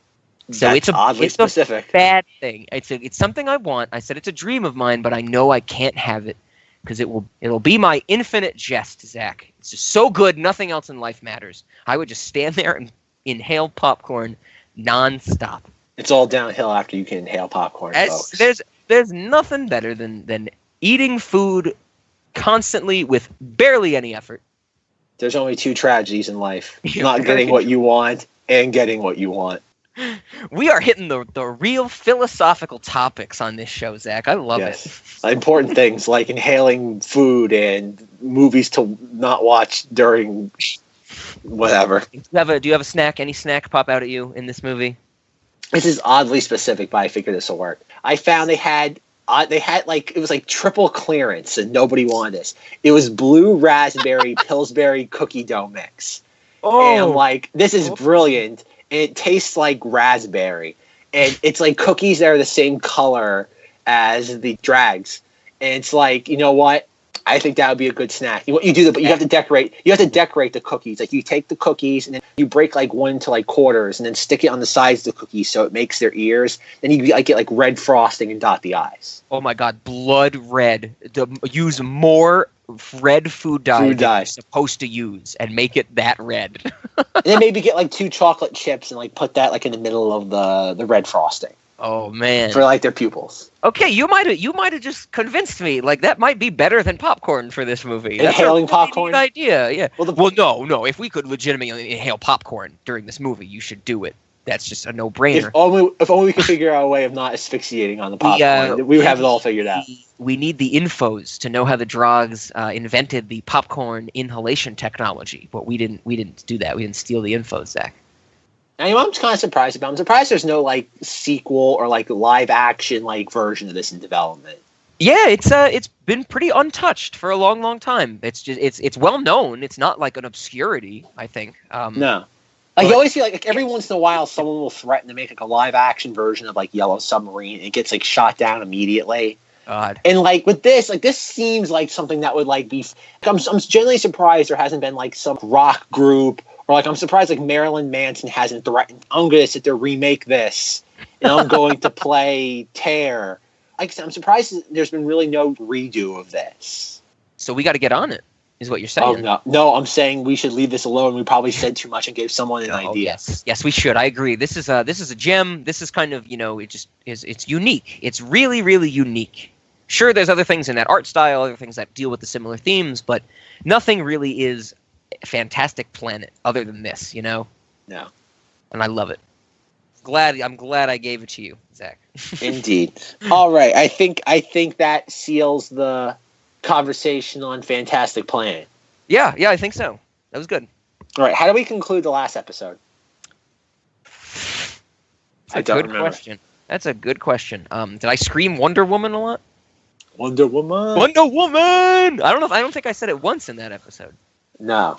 So That's oddly specific. A bad thing. It's something I want. I said it's a dream of mine, but I know I can't have it because it'll be my infinite jest, Zach. It's just so good, nothing else in life matters. I would just stand there and inhale popcorn nonstop. It's all downhill after you can inhale popcorn, folks. There's nothing better than eating food constantly with barely any effort. There's only two tragedies in life. Not getting what you want and getting what you want. We are hitting the real philosophical topics on this show, Zach. I love it. Important things like inhaling food and movies to not watch during whatever. Do you have a snack? Any snack pop out at you in this movie? This is oddly specific, but I figured this will work. I found they had like, it was like triple clearance and nobody wanted this. It was blue raspberry Pillsbury cookie dough mix. Oh, and I'm like, this is brilliant. And it tastes like raspberry. And it's like cookies that are the same color as the drags. And it's like, you know what? I think that would be a good snack. What you do, but you have to decorate. You have to decorate the cookies. Like, you take the cookies and then you break like one into like quarters, and then stick it on the sides of the cookies so it makes their ears. Then you like get like red frosting and dot the eyes. Oh my God, blood red! Use more red food dye than you're supposed to use, and make it that red. And then maybe get like 2 chocolate chips and like put that like in the middle of the red frosting. Oh man! For like their pupils. Okay, you might have just convinced me. Like, that might be better than popcorn for this movie. Inhaling popcorn. Good idea. Yeah. Well, no. If we could legitimately inhale popcorn during this movie, you should do it. That's just a no-brainer. If only we could figure out a way of not asphyxiating on the popcorn, we would have it all figured out. We need the infos to know how the Drogs invented the popcorn inhalation technology, but we didn't do that. We didn't steal the info, Zach. And I'm kind of surprised about. I'm surprised there's no like sequel or like live action like version of this in development. Yeah, it's been pretty untouched for a long time. It's just it's well known. It's not like an obscurity, I think. No. Like, you always feel like every once in a while someone will threaten to make like a live action version of like Yellow Submarine, and it gets like shot down immediately. God. And like with this seems like something that would like be. I'm generally surprised there hasn't been like some rock group, or like I'm surprised like Marilyn Manson hasn't threatened, I'm going to sit there remake this, and I'm going to play Tear. Like I said, I'm surprised there's been really no redo of this. So we got to get on it, is what you're saying. Oh, no, I'm saying we should leave this alone. We probably said too much and gave someone an idea. Yes, we should. I agree. This is a gem. This is kind of, it just is. It's unique. It's really, really unique. Sure, there's other things in that art style, other things that deal with the similar themes, but nothing really is a Fantastic Planet other than this. No. And I love it. I'm glad I gave it to you, Zach. Indeed. All right. I think that seals the conversation on Fantastic Planet. Yeah, I think so. That was good. All right. How do we conclude the last episode? That's a good question. That's a good question. Did I scream Wonder Woman a lot? Wonder Woman. I don't think I said it once in that episode. No.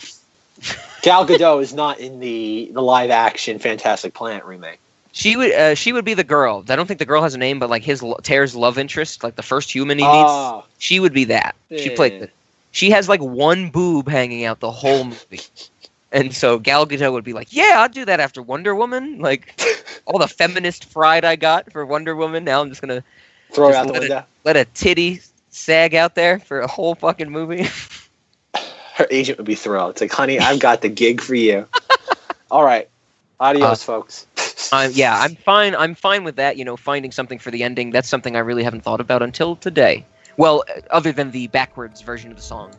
Gal Gadot is not in the live action Fantastic Planet remake. She would be the girl. I don't think the girl has a name, but like Tear's love interest, like the first human he meets, she would be that. She played she has like one boob hanging out the whole movie. And so Gal Gadot would be like, yeah, I'll do that after Wonder Woman. Like, all the feminist pride I got for Wonder Woman, now I'm just going to throw it out the window. Let a titty sag out there for a whole fucking movie. Her agent would be thrilled. It's like, honey, I've got the gig for you. All right. Adios, folks. I'm fine. I'm fine with that. Finding something for the ending. That's something I really haven't thought about until today. Well, other than the backwards version of the song.